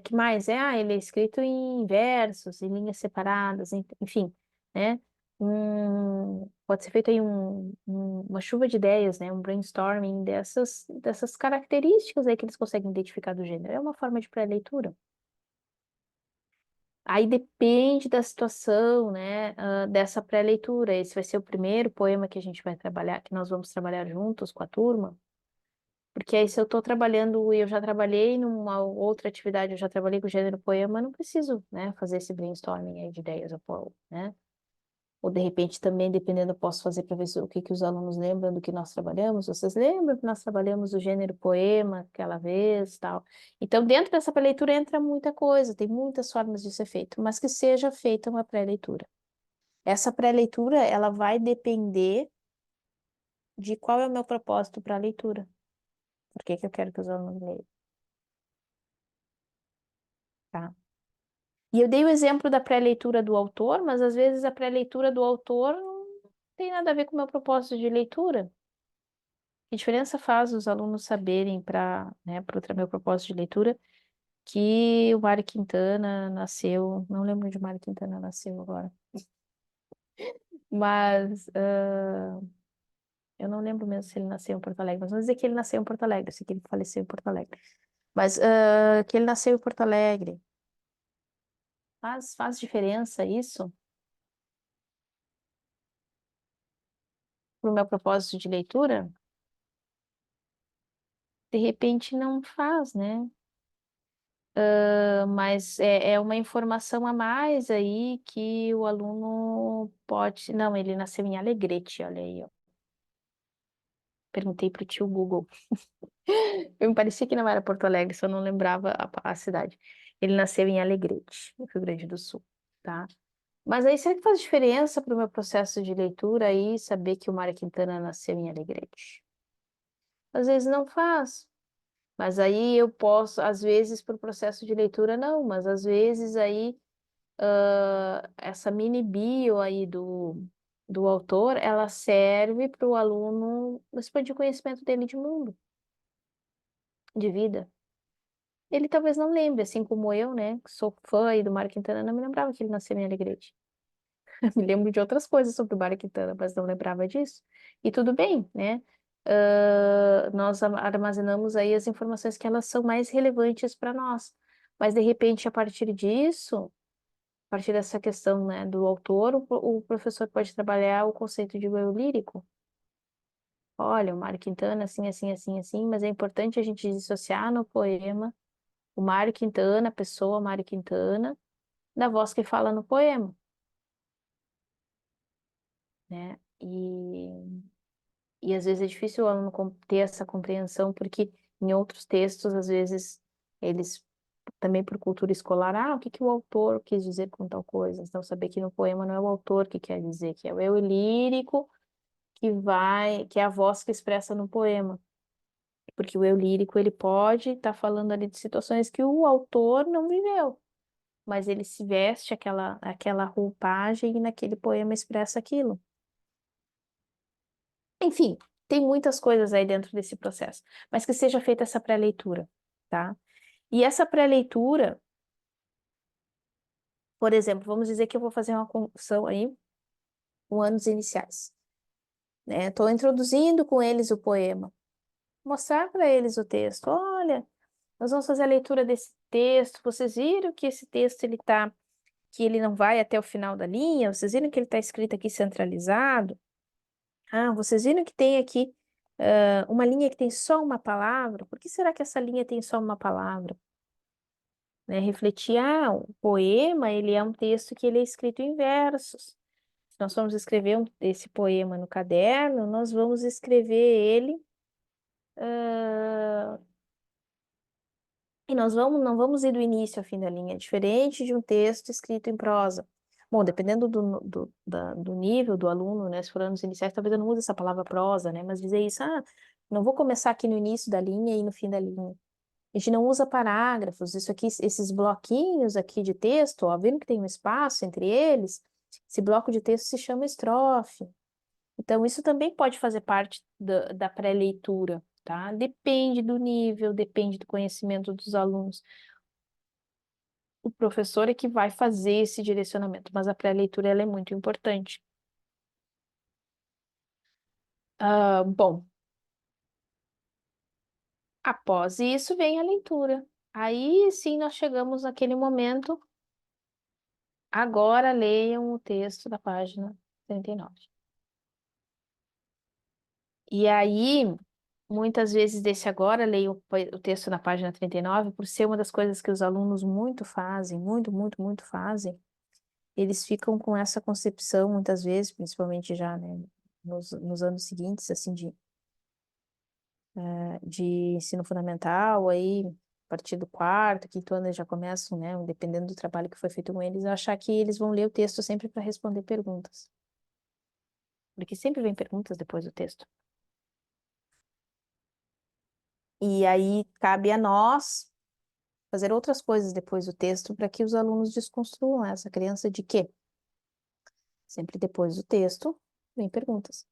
Que mais? Ele é escrito em versos, em linhas separadas, enfim, né? Pode ser feito aí uma chuva de ideias, né? Um brainstorming dessas características aí que eles conseguem identificar do gênero. É uma forma de pré-leitura. Aí depende da situação, né? Dessa pré-leitura. Esse vai ser o primeiro poema que a gente vai trabalhar, que nós vamos trabalhar juntos com a turma. Porque aí, se eu estou trabalhando, e eu já trabalhei numa outra atividade, eu já trabalhei com o gênero poema, eu não preciso, né, fazer esse brainstorming aí de ideias, né? Ou, de repente, também, dependendo, eu posso fazer para ver o que que os alunos lembram do que nós trabalhamos. Vocês lembram que nós trabalhamos o gênero poema aquela vez, tal? Então, dentro dessa pré-leitura entra muita coisa, tem muitas formas de ser feito, mas que seja feita uma pré-leitura. Essa pré-leitura, ela vai depender de qual é o meu propósito para a leitura. Por que que eu quero que os alunos leiam, tá? E eu dei o exemplo da pré-leitura do autor, mas às vezes a pré-leitura do autor não tem nada a ver com o meu propósito de leitura. Que diferença faz os alunos saberem né, para o meu propósito de leitura que o Mário Quintana nasceu, não lembro onde o Mário Quintana nasceu agora, mas eu não lembro mesmo se ele nasceu em Porto Alegre, mas vamos dizer que ele nasceu em Porto Alegre, eu sei que ele faleceu em Porto Alegre, mas que ele nasceu em Porto Alegre. Faz diferença isso para o meu propósito de leitura? de repente não faz, né? Mas é uma informação a mais aí que o aluno pode. Não, ele nasceu em Alegrete, olha aí, ó. Perguntei pro tio Google. Eu me parecia que não era Porto Alegre, só não lembrava a cidade. Ele nasceu em Alegrete, no Rio Grande do Sul, tá? Mas aí, será que faz diferença para o meu processo de leitura aí saber que o Mário Quintana nasceu em Alegrete? Às vezes não faz, mas aí eu posso, às vezes, para o processo de leitura, não, mas às vezes aí essa mini bio aí do autor, ela serve para o aluno expandir o conhecimento dele de mundo, de vida. Ele talvez não lembre, assim como eu, né, que sou fã aí do Mário Quintana, não me lembrava que ele nasceu em Alegrete. Me lembro de outras coisas sobre o Mário Quintana, mas não lembrava disso. E tudo bem, né? Nós armazenamos aí as informações que elas são mais relevantes para nós. Mas, de repente, a partir disso, a partir dessa questão, né, do autor, o professor pode trabalhar o conceito de eu lírico. Olha, o Mário Quintana, assim, assim, assim, assim, mas é importante a gente dissociar no poema o Mário Quintana, a pessoa Mário Quintana, da voz que fala no poema, né? E às vezes é difícil o aluno ter essa compreensão, porque em outros textos, às vezes, eles, também por cultura escolar, o que que o autor quis dizer com tal coisa? Então, saber que no poema não é o autor que quer dizer, que é o eu lírico que é a voz que expressa no poema. Porque o eu lírico, ele pode estar falando ali de situações que o autor não viveu, mas ele se veste aquela roupagem e naquele poema expressa aquilo. Enfim, tem muitas coisas aí dentro desse processo, mas que seja feita essa pré-leitura, tá? E essa pré-leitura, por exemplo, vamos dizer que eu vou fazer uma construção aí com anos iniciais, né? Estou introduzindo com eles o poema, mostrar para eles o texto. Olha, nós vamos fazer a leitura desse texto. Vocês viram que esse texto que ele não vai até o final da linha? Vocês viram que ele está escrito aqui centralizado? Vocês viram que tem aqui uma linha que tem só uma palavra? Por que será que essa linha tem só uma palavra? Né? Refletir, o poema, ele é um texto que ele é escrito em versos. Se nós formos escrever esse poema no caderno, nós vamos escrever ele, ah, e nós não vamos ir do início ao fim da linha, diferente de um texto escrito em prosa. Bom, dependendo do nível do aluno, né? Se for anos iniciais, talvez eu não use essa palavra prosa, né? Mas dizer isso, não vou começar aqui no início da linha e no fim da linha. A gente não usa parágrafos, isso aqui, esses bloquinhos aqui de texto, ó, vendo que tem um espaço entre eles, esse bloco de texto se chama estrofe. Então, isso também pode fazer parte da pré-leitura, tá? Depende do nível, depende do conhecimento dos alunos. O professor é que vai fazer esse direcionamento, mas a pré-leitura ela é muito importante. Bom, após isso vem a leitura. Aí sim nós chegamos naquele momento. Agora leiam o texto da página 39. E aí, muitas vezes desse agora, leio o texto na página 39, por ser uma das coisas que os alunos muito fazem, muito, muito, muito fazem, eles ficam com essa concepção, muitas vezes, principalmente já, né, nos anos seguintes, assim, de ensino fundamental, aí, a partir do quarto, quinto ano, eles já começam, né, dependendo do trabalho que foi feito com eles, a achar que eles vão ler o texto sempre para responder perguntas. Porque sempre vem perguntas depois do texto. E aí cabe a nós fazer outras coisas depois do texto para que os alunos desconstruam essa crença de que sempre depois do texto vem perguntas.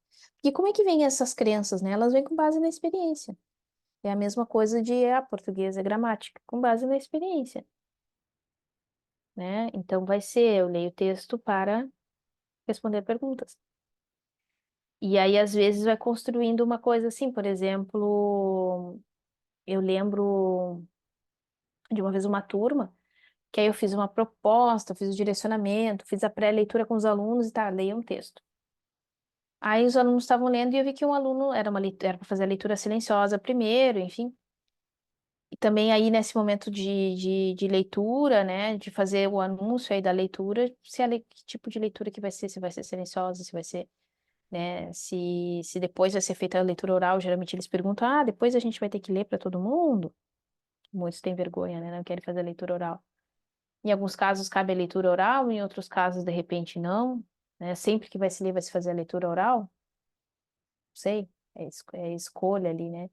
E como é que vem essas crenças, né? Elas vêm com base na experiência. É a mesma coisa de português é gramática, com base na experiência, né? Então vai ser, eu leio o texto para responder perguntas. E aí, às vezes, vai construindo uma coisa assim, por exemplo, eu lembro de uma vez uma turma que aí eu fiz uma proposta, fiz o direcionamento, fiz a pré-leitura com os alunos e tá, leia um texto. Aí os alunos estavam lendo e eu vi que um aluno era para fazer a leitura silenciosa primeiro, enfim. E também aí nesse momento de leitura, né, de fazer o anúncio aí da leitura, se que tipo de leitura que vai ser, se vai ser silenciosa, se vai ser, né, se depois vai ser feita a leitura oral, geralmente eles perguntam, depois a gente vai ter que ler para todo mundo? Muitos têm vergonha, né, não querem fazer a leitura oral. Em alguns casos cabe a leitura oral, em outros casos, de repente, não, né, sempre que vai se ler, vai se fazer a leitura oral, não sei, é escolha ali, né.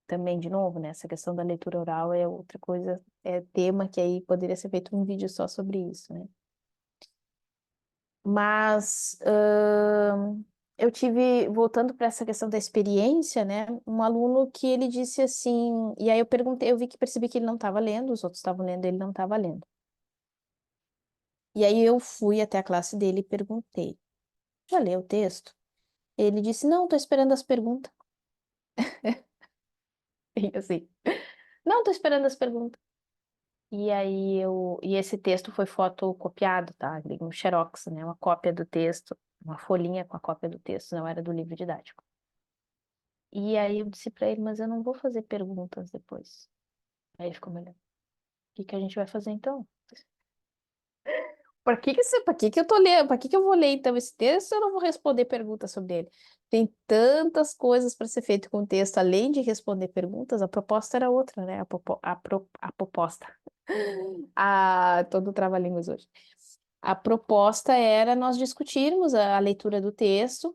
Também, de novo, né? Essa questão da leitura oral é outra coisa, é tema que aí poderia ser feito um vídeo só sobre isso, né? Mas eu tive, voltando para essa questão da experiência, né? Um aluno que ele disse assim, e aí eu perguntei, eu vi que percebi que ele não estava lendo, os outros estavam lendo, ele não estava lendo. E aí eu fui até a classe dele e perguntei, já leu o texto? Ele disse, não, estou esperando as perguntas. E assim, não, estou esperando as perguntas. E esse texto foi fotocopiado, tá? Um xerox, né? Uma cópia do texto, uma folhinha com a cópia do texto, não era do livro didático. E aí eu disse para ele, mas eu não vou fazer perguntas depois. Aí ele ficou me olhando. O que que a gente vai fazer então? Para que que eu tô lendo? Para que que eu vou ler então esse texto se eu não vou responder perguntas sobre ele? Tem tantas coisas para ser feito com o texto, além de responder perguntas, a proposta era outra, né? A proposta. Todo trava-línguas hoje. A proposta era nós discutirmos a leitura do texto,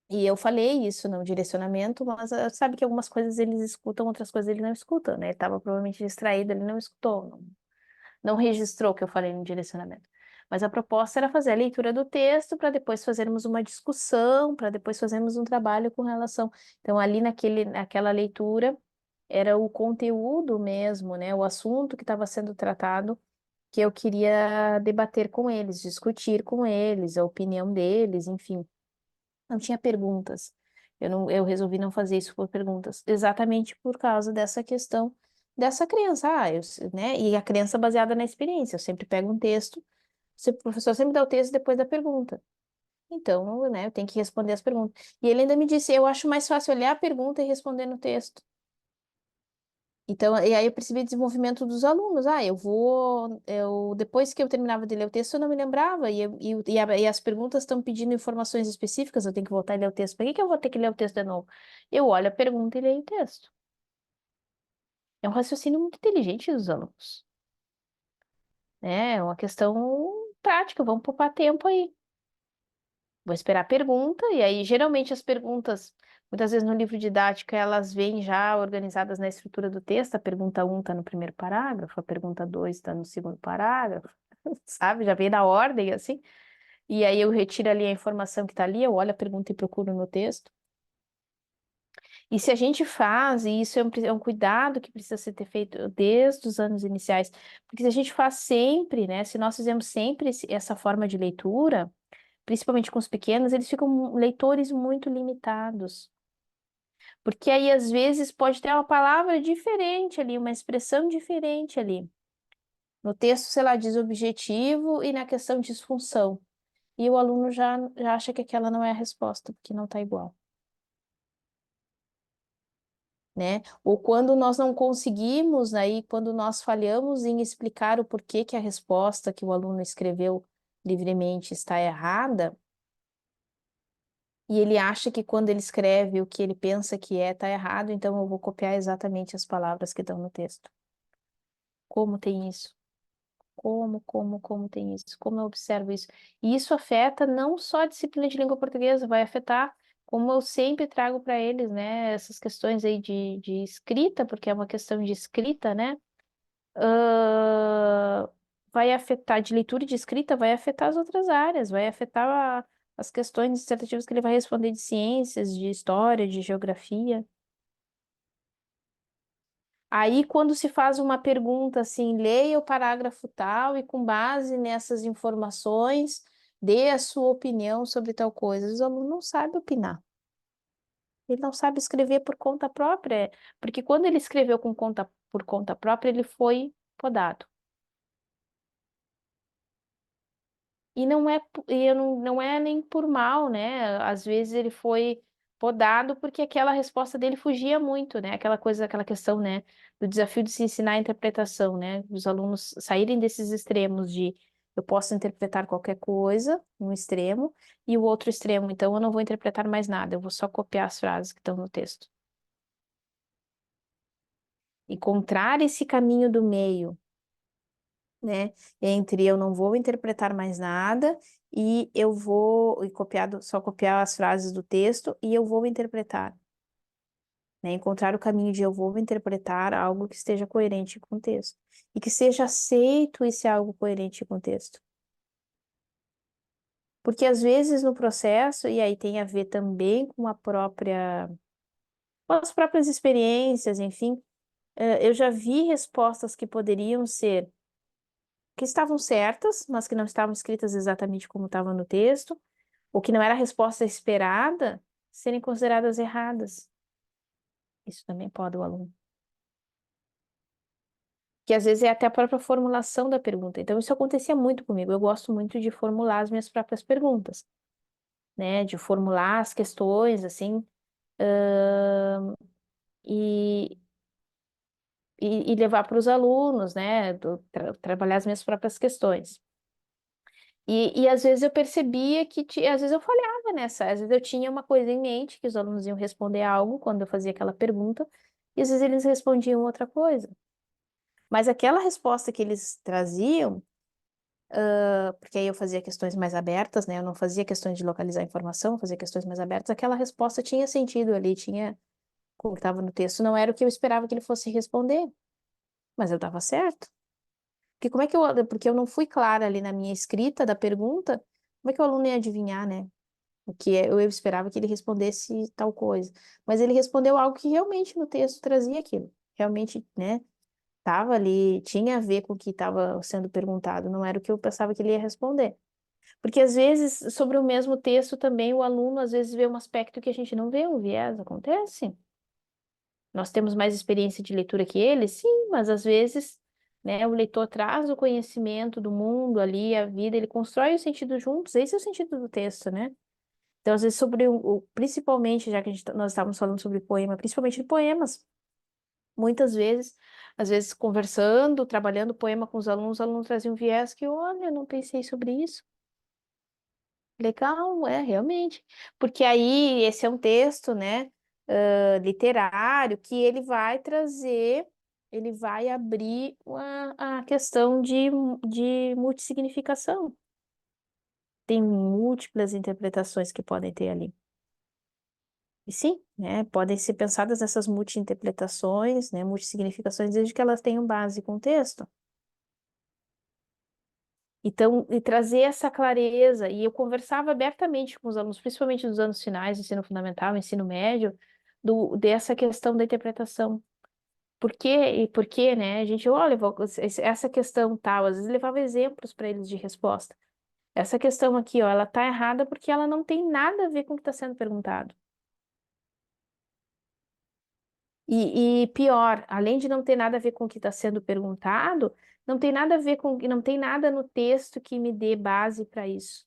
e eu falei isso no direcionamento, mas sabe que algumas coisas eles escutam, outras coisas ele não escuta, né? Ele estava provavelmente distraído, ele não escutou, não registrou o que eu falei no direcionamento. Mas a proposta era fazer a leitura do texto para depois fazermos uma discussão, para depois fazermos um trabalho com relação. Então, ali naquela leitura, era o conteúdo mesmo, né? O assunto que estava sendo tratado que eu queria debater com eles, discutir com eles, a opinião deles, enfim. Não tinha perguntas. Eu resolvi não fazer isso por perguntas, exatamente por causa dessa questão dessa crença. Né? E a crença baseada na experiência. Eu sempre pego um texto, o professor sempre dá o texto depois da pergunta. Então, né, eu tenho que responder as perguntas. E ele ainda me disse, eu acho mais fácil olhar a pergunta e responder no texto. Então, e aí eu percebi o desenvolvimento dos alunos. Depois que eu terminava de ler o texto, eu não me lembrava, e as perguntas estão pedindo informações específicas, eu tenho que voltar e ler o texto. Por que que eu vou ter que ler o texto de novo? Eu olho a pergunta e leio o texto. É um raciocínio muito inteligente dos alunos, né? É uma questão prática, vamos poupar tempo aí. Vou esperar a pergunta, e aí geralmente as perguntas, muitas vezes no livro didático, elas vêm já organizadas na estrutura do texto. A pergunta 1 está no primeiro parágrafo, a pergunta 2 está no segundo parágrafo, sabe? Já vem na ordem, assim. E aí eu retiro ali a informação que está ali, eu olho a pergunta e procuro no texto. E se a gente faz, e isso é um cuidado que precisa ser ter feito desde os anos iniciais, porque se a gente faz sempre, né? Se nós fizemos sempre essa forma de leitura, principalmente com os pequenos, eles ficam leitores muito limitados. Porque aí, às vezes, pode ter uma palavra diferente ali, uma expressão diferente ali. No texto, sei lá, diz objetivo e na questão disfunção. E o aluno já acha que aquela não é a resposta, porque não está igual, né? Ou quando nós não conseguimos, aí, quando nós falhamos em explicar o porquê que a resposta que o aluno escreveu livremente está errada, e ele acha que quando ele escreve o que ele pensa que tá errado, então eu vou copiar exatamente as palavras que estão no texto. Como tem isso? Como tem isso? Como eu observo isso? E isso afeta não só a disciplina de língua portuguesa, vai afetar, como eu sempre trago para eles, né, essas questões aí de escrita, porque é uma questão de escrita, né? Ah, vai afetar, de leitura e de escrita, vai afetar as outras áreas, vai afetar as questões dissertativas que ele vai responder de ciências, de história, de geografia. Aí, quando se faz uma pergunta assim, leia o parágrafo tal e com base nessas informações, dê a sua opinião sobre tal coisa. O aluno não sabe opinar. Ele não sabe escrever por conta própria, porque quando ele escreveu por conta própria, ele foi podado. E não é nem por mal, né? Às vezes ele foi podado porque aquela resposta dele fugia muito, né? Aquela coisa, aquela questão, né, do desafio de se ensinar a interpretação, né? Os alunos saírem desses extremos de eu posso interpretar qualquer coisa, um extremo, e o outro extremo, então eu não vou interpretar mais nada, eu vou só copiar as frases que estão no texto. Encontrar esse caminho do meio, né? Entre eu não vou interpretar mais nada e eu vou só copiar as frases do texto e eu vou interpretar, né? Encontrar o caminho de eu vou interpretar algo que esteja coerente com o texto e que seja aceito esse algo coerente com o texto. Porque às vezes no processo, e aí tem a ver também com as próprias experiências, enfim, eu já vi respostas que poderiam ser que estavam certas, mas que não estavam escritas exatamente como estava no texto, ou que não era a resposta esperada, serem consideradas erradas. Isso também pode o aluno. Que às vezes é até a própria formulação da pergunta. Então, isso acontecia muito comigo. Eu gosto muito de formular as minhas próprias perguntas, né? De formular as questões, assim, e, e levar para os alunos, né? Trabalhar as minhas próprias questões. E às vezes eu percebia que, às vezes eu falhava nessa, às vezes eu tinha uma coisa em mente, que os alunos iam responder algo quando eu fazia aquela pergunta, e às vezes eles respondiam outra coisa. Mas aquela resposta que eles traziam, porque aí eu fazia questões mais abertas, né? Eu não fazia questões de localizar informação, eu fazia questões mais abertas, aquela resposta tinha sentido ali, tinha, como estava no texto, não era o que eu esperava que ele fosse responder, mas eu estava certo. Porque eu não fui clara ali na minha escrita da pergunta, como é que o aluno ia adivinhar, né? O que eu esperava que ele respondesse tal coisa. Mas ele respondeu algo que realmente no texto trazia aquilo. Realmente, né? Tava ali, tinha a ver com o que estava sendo perguntado, não era o que eu pensava que ele ia responder. Porque às vezes, sobre o mesmo texto também, o aluno às vezes vê um aspecto que a gente não vê, um viés, acontece. Nós temos mais experiência de leitura que ele, sim, mas às vezes, né, o leitor traz o conhecimento do mundo ali, a vida, ele constrói o sentido juntos, esse é o sentido do texto, né? Então, às vezes, principalmente, já que nós estávamos falando sobre poema, principalmente de poemas, muitas vezes, às vezes, conversando, trabalhando poema com os alunos traziam um viés que, olha, eu não pensei sobre isso. Legal, é, realmente. Porque aí, esse é um texto, né, literário, que ele vai abrir a questão de multissignificação. Tem múltiplas interpretações que podem ter ali. E sim, né, podem ser pensadas essas multi-interpretações, né, multissignificações, desde que elas tenham base e contexto. Então, e trazer essa clareza, e eu conversava abertamente com os alunos, principalmente dos anos finais, ensino fundamental, ensino médio, dessa questão da interpretação. Por quê? E por quê, né? A gente, olha, essa questão tal, às vezes levava exemplos para eles de resposta. Essa questão aqui, ó, ela tá errada porque ela não tem nada a ver com o que está sendo perguntado. E pior, além de não ter nada a ver com o que está sendo perguntado, não tem nada a ver com, não tem nada no texto que me dê base para isso.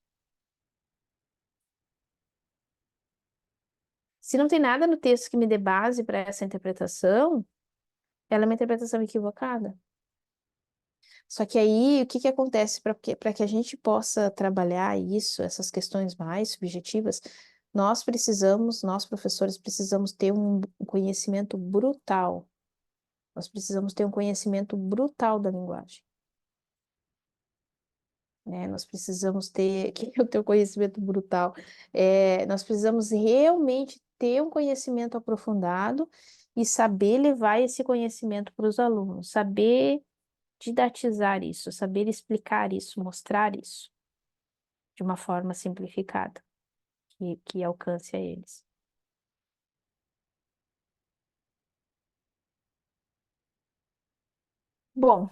Se não tem nada no texto que me dê base para essa interpretação, ela é uma interpretação equivocada. Só que aí, o que que acontece para que a gente possa trabalhar isso, essas questões mais subjetivas, nós professores, precisamos ter um conhecimento brutal. Nós precisamos ter um conhecimento brutal da linguagem. Né? Nós precisamos ter, que é o teu conhecimento brutal, nós precisamos realmente ter um conhecimento aprofundado e saber levar esse conhecimento para os alunos, saber didatizar isso, saber explicar isso, mostrar isso de uma forma simplificada, que alcance a eles. Bom,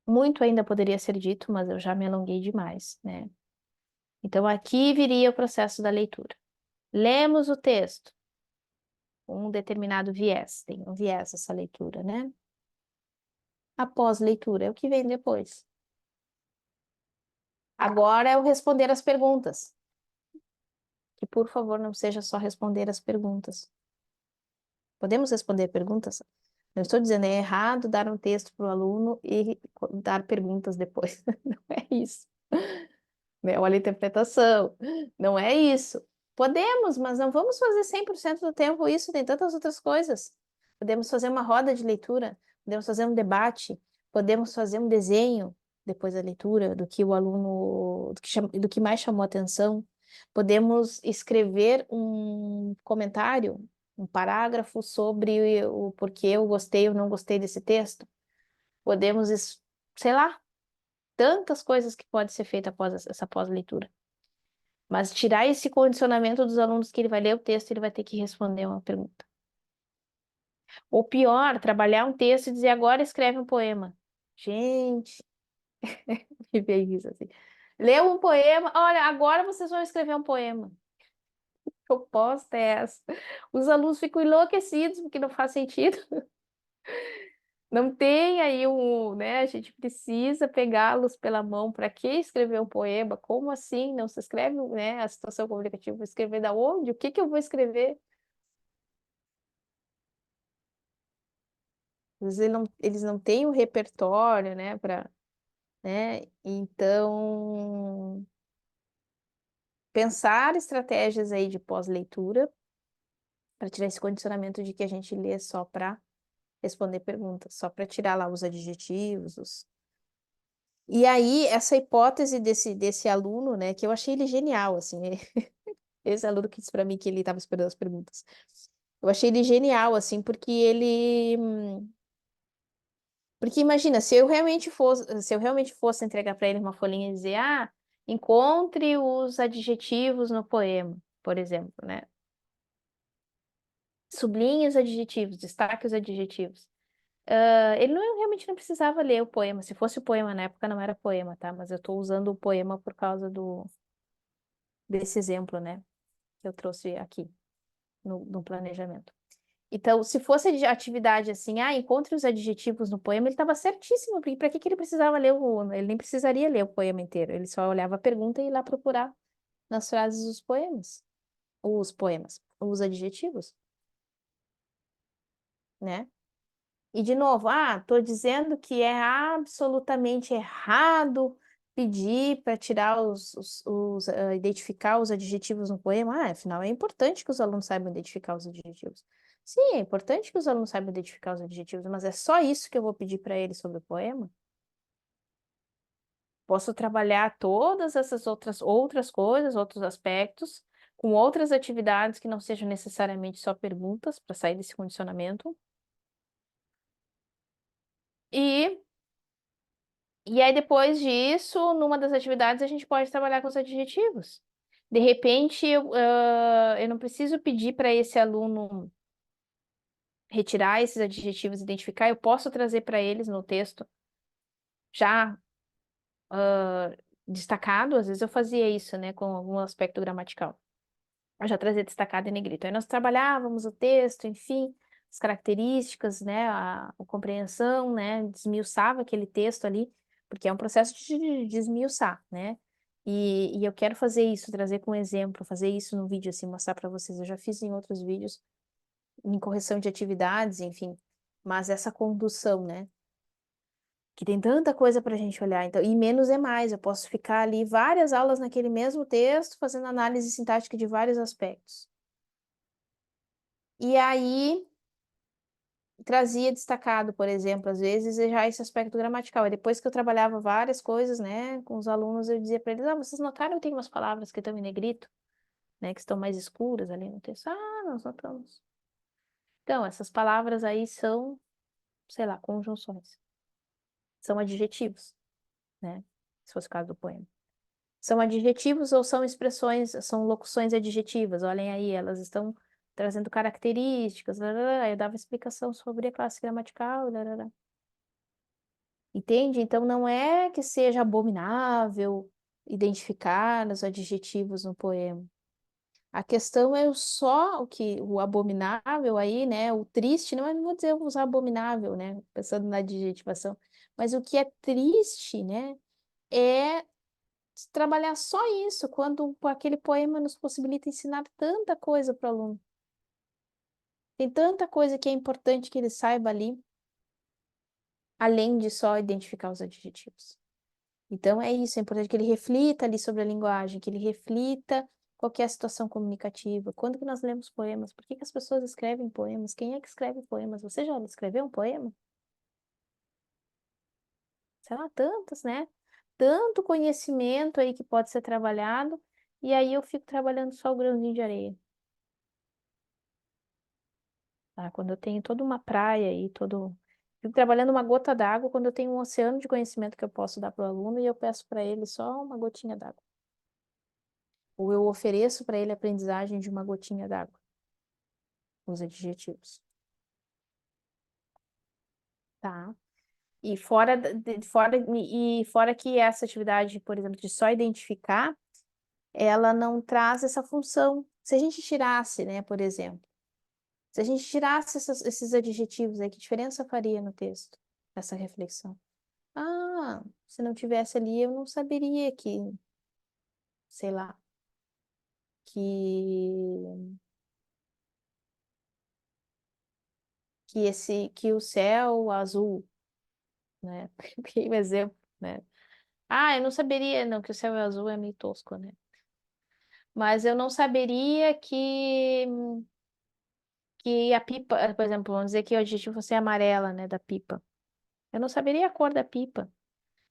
muito ainda poderia ser dito, mas eu já me alonguei demais, né? Então, aqui viria o processo da leitura. Lemos o texto, um determinado viés, tem um viés essa leitura, né? Após leitura, é o que vem depois. Agora é o responder as perguntas, por favor, não seja só responder as perguntas. Podemos responder perguntas? Não estou dizendo é errado dar um texto para o aluno e dar perguntas depois. Não é isso. Olha a interpretação. Não é isso. Podemos, mas não vamos fazer 100% do tempo isso, tem tantas outras coisas. Podemos fazer uma roda de leitura, podemos fazer um debate, podemos fazer um desenho depois da leitura do que o aluno, do que mais chamou atenção. Podemos escrever um comentário, um parágrafo sobre o porquê eu gostei ou não gostei desse texto. Podemos, sei lá, tantas coisas que pode ser feita após essa pós-leitura. Mas tirar esse condicionamento dos alunos que ele vai ler o texto e ele vai ter que responder uma pergunta. Ou pior, trabalhar um texto e dizer agora escreve um poema. Gente, me veio isso assim. Leu um poema, olha, agora vocês vão escrever um poema. Que proposta é essa? Os alunos ficam enlouquecidos porque não faz sentido. Não tem aí né? A gente precisa pegá-los pela mão. Para que escrever um poema? Como assim? Não se escreve, né? A situação comunicativa. Vou escrever da onde? O que que eu vou escrever? Às vezes eles não têm o repertório, né? Né? Então, pensar estratégias aí de pós-leitura para tirar esse condicionamento de que a gente lê só para responder perguntas, só para tirar lá os adjetivos, E aí, essa hipótese desse aluno, né, que eu achei ele genial, assim, esse aluno que disse para mim que ele estava esperando as perguntas. Eu achei ele genial, assim, porque ele... Porque imagina, se eu realmente fosse entregar para ele uma folhinha e dizer, encontre os adjetivos no poema, por exemplo, né? Sublinhe os adjetivos, destaque os adjetivos. Ele realmente não precisava ler o poema. Se fosse o poema na época, não era poema, tá? Mas eu estou usando o poema por causa desse exemplo, né? Que eu trouxe aqui no planejamento. Então, se fosse de atividade assim, encontre os adjetivos no poema, ele estava certíssimo, porque para que que ele precisava ler ele nem precisaria ler o poema inteiro, ele só olhava a pergunta e ia lá procurar nas frases os adjetivos, né? E de novo, estou dizendo que é absolutamente errado pedir para tirar identificar os adjetivos no poema. Afinal, é importante que os alunos saibam identificar os adjetivos. Sim, é importante que os alunos saibam identificar os adjetivos, mas é só isso que eu vou pedir para eles sobre o poema? Posso trabalhar todas essas outras coisas, outros aspectos, com outras atividades que não sejam necessariamente só perguntas para sair desse condicionamento. E aí, depois disso, numa das atividades, a gente pode trabalhar com os adjetivos. De repente, eu não preciso pedir para esse aluno retirar esses adjetivos, identificar, eu posso trazer para eles no texto já destacado. Às vezes eu fazia isso, né, com algum aspecto gramatical. Eu já trazia destacado em negrito. Aí nós trabalhávamos o texto, enfim, as características, né, a compreensão, né, desmiuçava aquele texto ali, porque é um processo de desmiuçar, né? E eu quero fazer isso, trazer com exemplo, fazer isso no vídeo, assim, mostrar para vocês. Eu já fiz em outros vídeos, em correção de atividades, enfim, mas essa condução, né? Que tem tanta coisa para a gente olhar, então, e menos é mais. Eu posso ficar ali várias aulas naquele mesmo texto, fazendo análise sintática de vários aspectos. E aí trazia destacado, por exemplo, às vezes já esse aspecto gramatical. E depois que eu trabalhava várias coisas, né, com os alunos, eu dizia para eles: vocês notaram que tem umas palavras que estão em negrito, né, que estão mais escuras ali no texto? Nós notamos. Então, essas palavras aí são, sei lá, conjunções. São adjetivos, né? Se fosse o caso do poema. São adjetivos ou são expressões, são locuções adjetivas? Olhem aí, elas estão trazendo características, eu dava explicação sobre a classe gramatical, entende? Então não é que seja abominável identificar os adjetivos no poema. A questão é só o abominável aí, né? O triste, não vou dizer usar abominável, né? Pensando na adjetivação, mas o que é triste, né? É Se trabalhar só isso, quando aquele poema nos possibilita ensinar tanta coisa para o aluno. Tem tanta coisa que é importante que ele saiba ali, além de só identificar os adjetivos. Então é isso, é importante que ele reflita ali sobre a linguagem, que ele reflita qual que é a situação comunicativa, quando que nós lemos poemas, por que que as pessoas escrevem poemas, quem é que escreve poemas? Você já escreveu um poema? Sei lá, tantos, né? Tanto conhecimento aí que pode ser trabalhado, e aí eu fico trabalhando só o grãozinho de areia, tá? Quando eu tenho toda uma praia e todo. Fico trabalhando uma gota d'água quando eu tenho um oceano de conhecimento que eu posso dar para o aluno e eu peço para ele só uma gotinha d'água. Ou eu ofereço para ele a aprendizagem de uma gotinha d'água, os adjetivos, tá? E fora que essa atividade, por exemplo, de só identificar, ela não traz essa função. Se a gente tirasse, né, por exemplo, se a gente tirasse esses adjetivos aí, que diferença faria no texto, essa reflexão? Ah, se não tivesse ali, eu não saberia que, sei lá, que que o céu azul, né? Que um exemplo, né? Ah, eu não saberia, não, que o céu é azul é meio tosco, né? Mas eu não saberia que a pipa, por exemplo, vamos dizer que o adjetivo fosse amarela, né, da pipa. Eu não saberia a cor da pipa.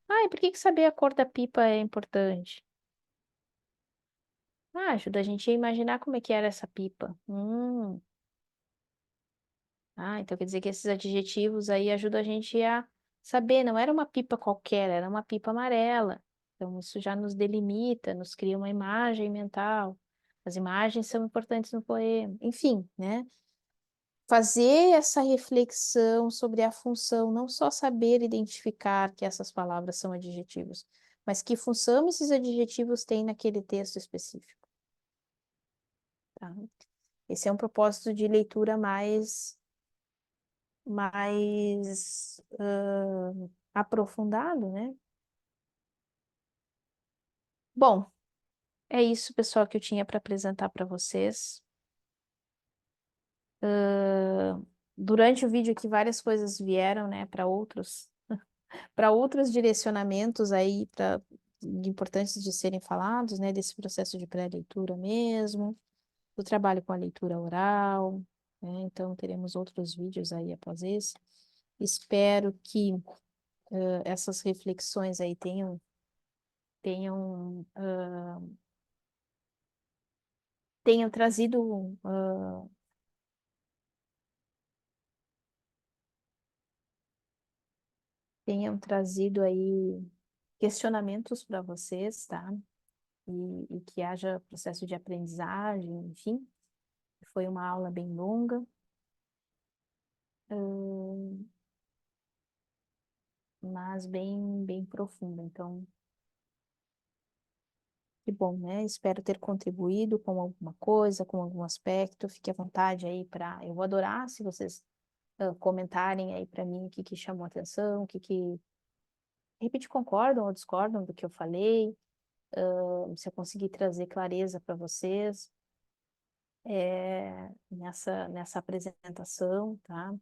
Ah, e por que que saber a cor da pipa é importante? Ah, ajuda a gente a imaginar como é que era essa pipa. Ah, então quer dizer que esses adjetivos aí ajudam a gente a saber, não era uma pipa qualquer, era uma pipa amarela. Então isso já nos delimita, nos cria uma imagem mental. As imagens são importantes no poema. Enfim, né? Fazer essa reflexão sobre a função, não só saber identificar que essas palavras são adjetivos, mas que função esses adjetivos têm naquele texto específico, tá? Esse é um propósito de leitura mais aprofundado, né? Bom, é isso, pessoal, que eu tinha para apresentar para vocês. Durante o vídeo aqui, várias coisas vieram, né, para outros direcionamentos aí, importantes de serem falados, né, desse processo de pré-leitura mesmo, do trabalho com a leitura oral, né? Então teremos outros vídeos aí após esse. Espero que essas reflexões aí tenham, tenham trazido, aí questionamentos para vocês, tá? E que haja processo de aprendizagem, enfim. Foi uma aula bem longa, mas bem profunda. Então, que bom, né? Espero ter contribuído com alguma coisa, com algum aspecto. Fique à vontade aí para. Eu vou adorar se vocês comentarem aí para mim o que chamou a atenção, de repente concordam ou discordam do que eu falei, se eu conseguir trazer clareza para vocês nessa apresentação, tá?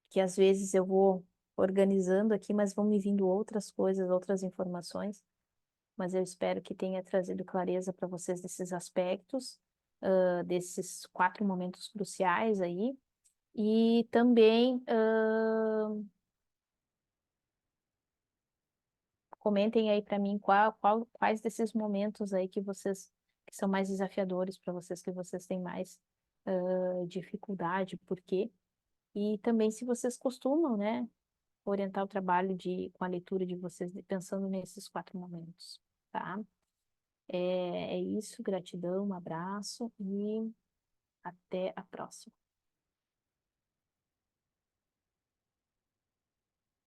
Que às vezes eu vou organizando aqui, mas vão me vindo outras coisas, outras informações, mas eu espero que tenha trazido clareza para vocês desses aspectos, desses 4 momentos cruciais aí, e também comentem aí para mim quais desses momentos aí que são mais desafiadores para vocês, que vocês têm mais dificuldade, por quê? E também se vocês costumam, né, orientar o trabalho com a leitura de vocês, pensando nesses 4 momentos, tá? É isso, gratidão, um abraço e até a próxima.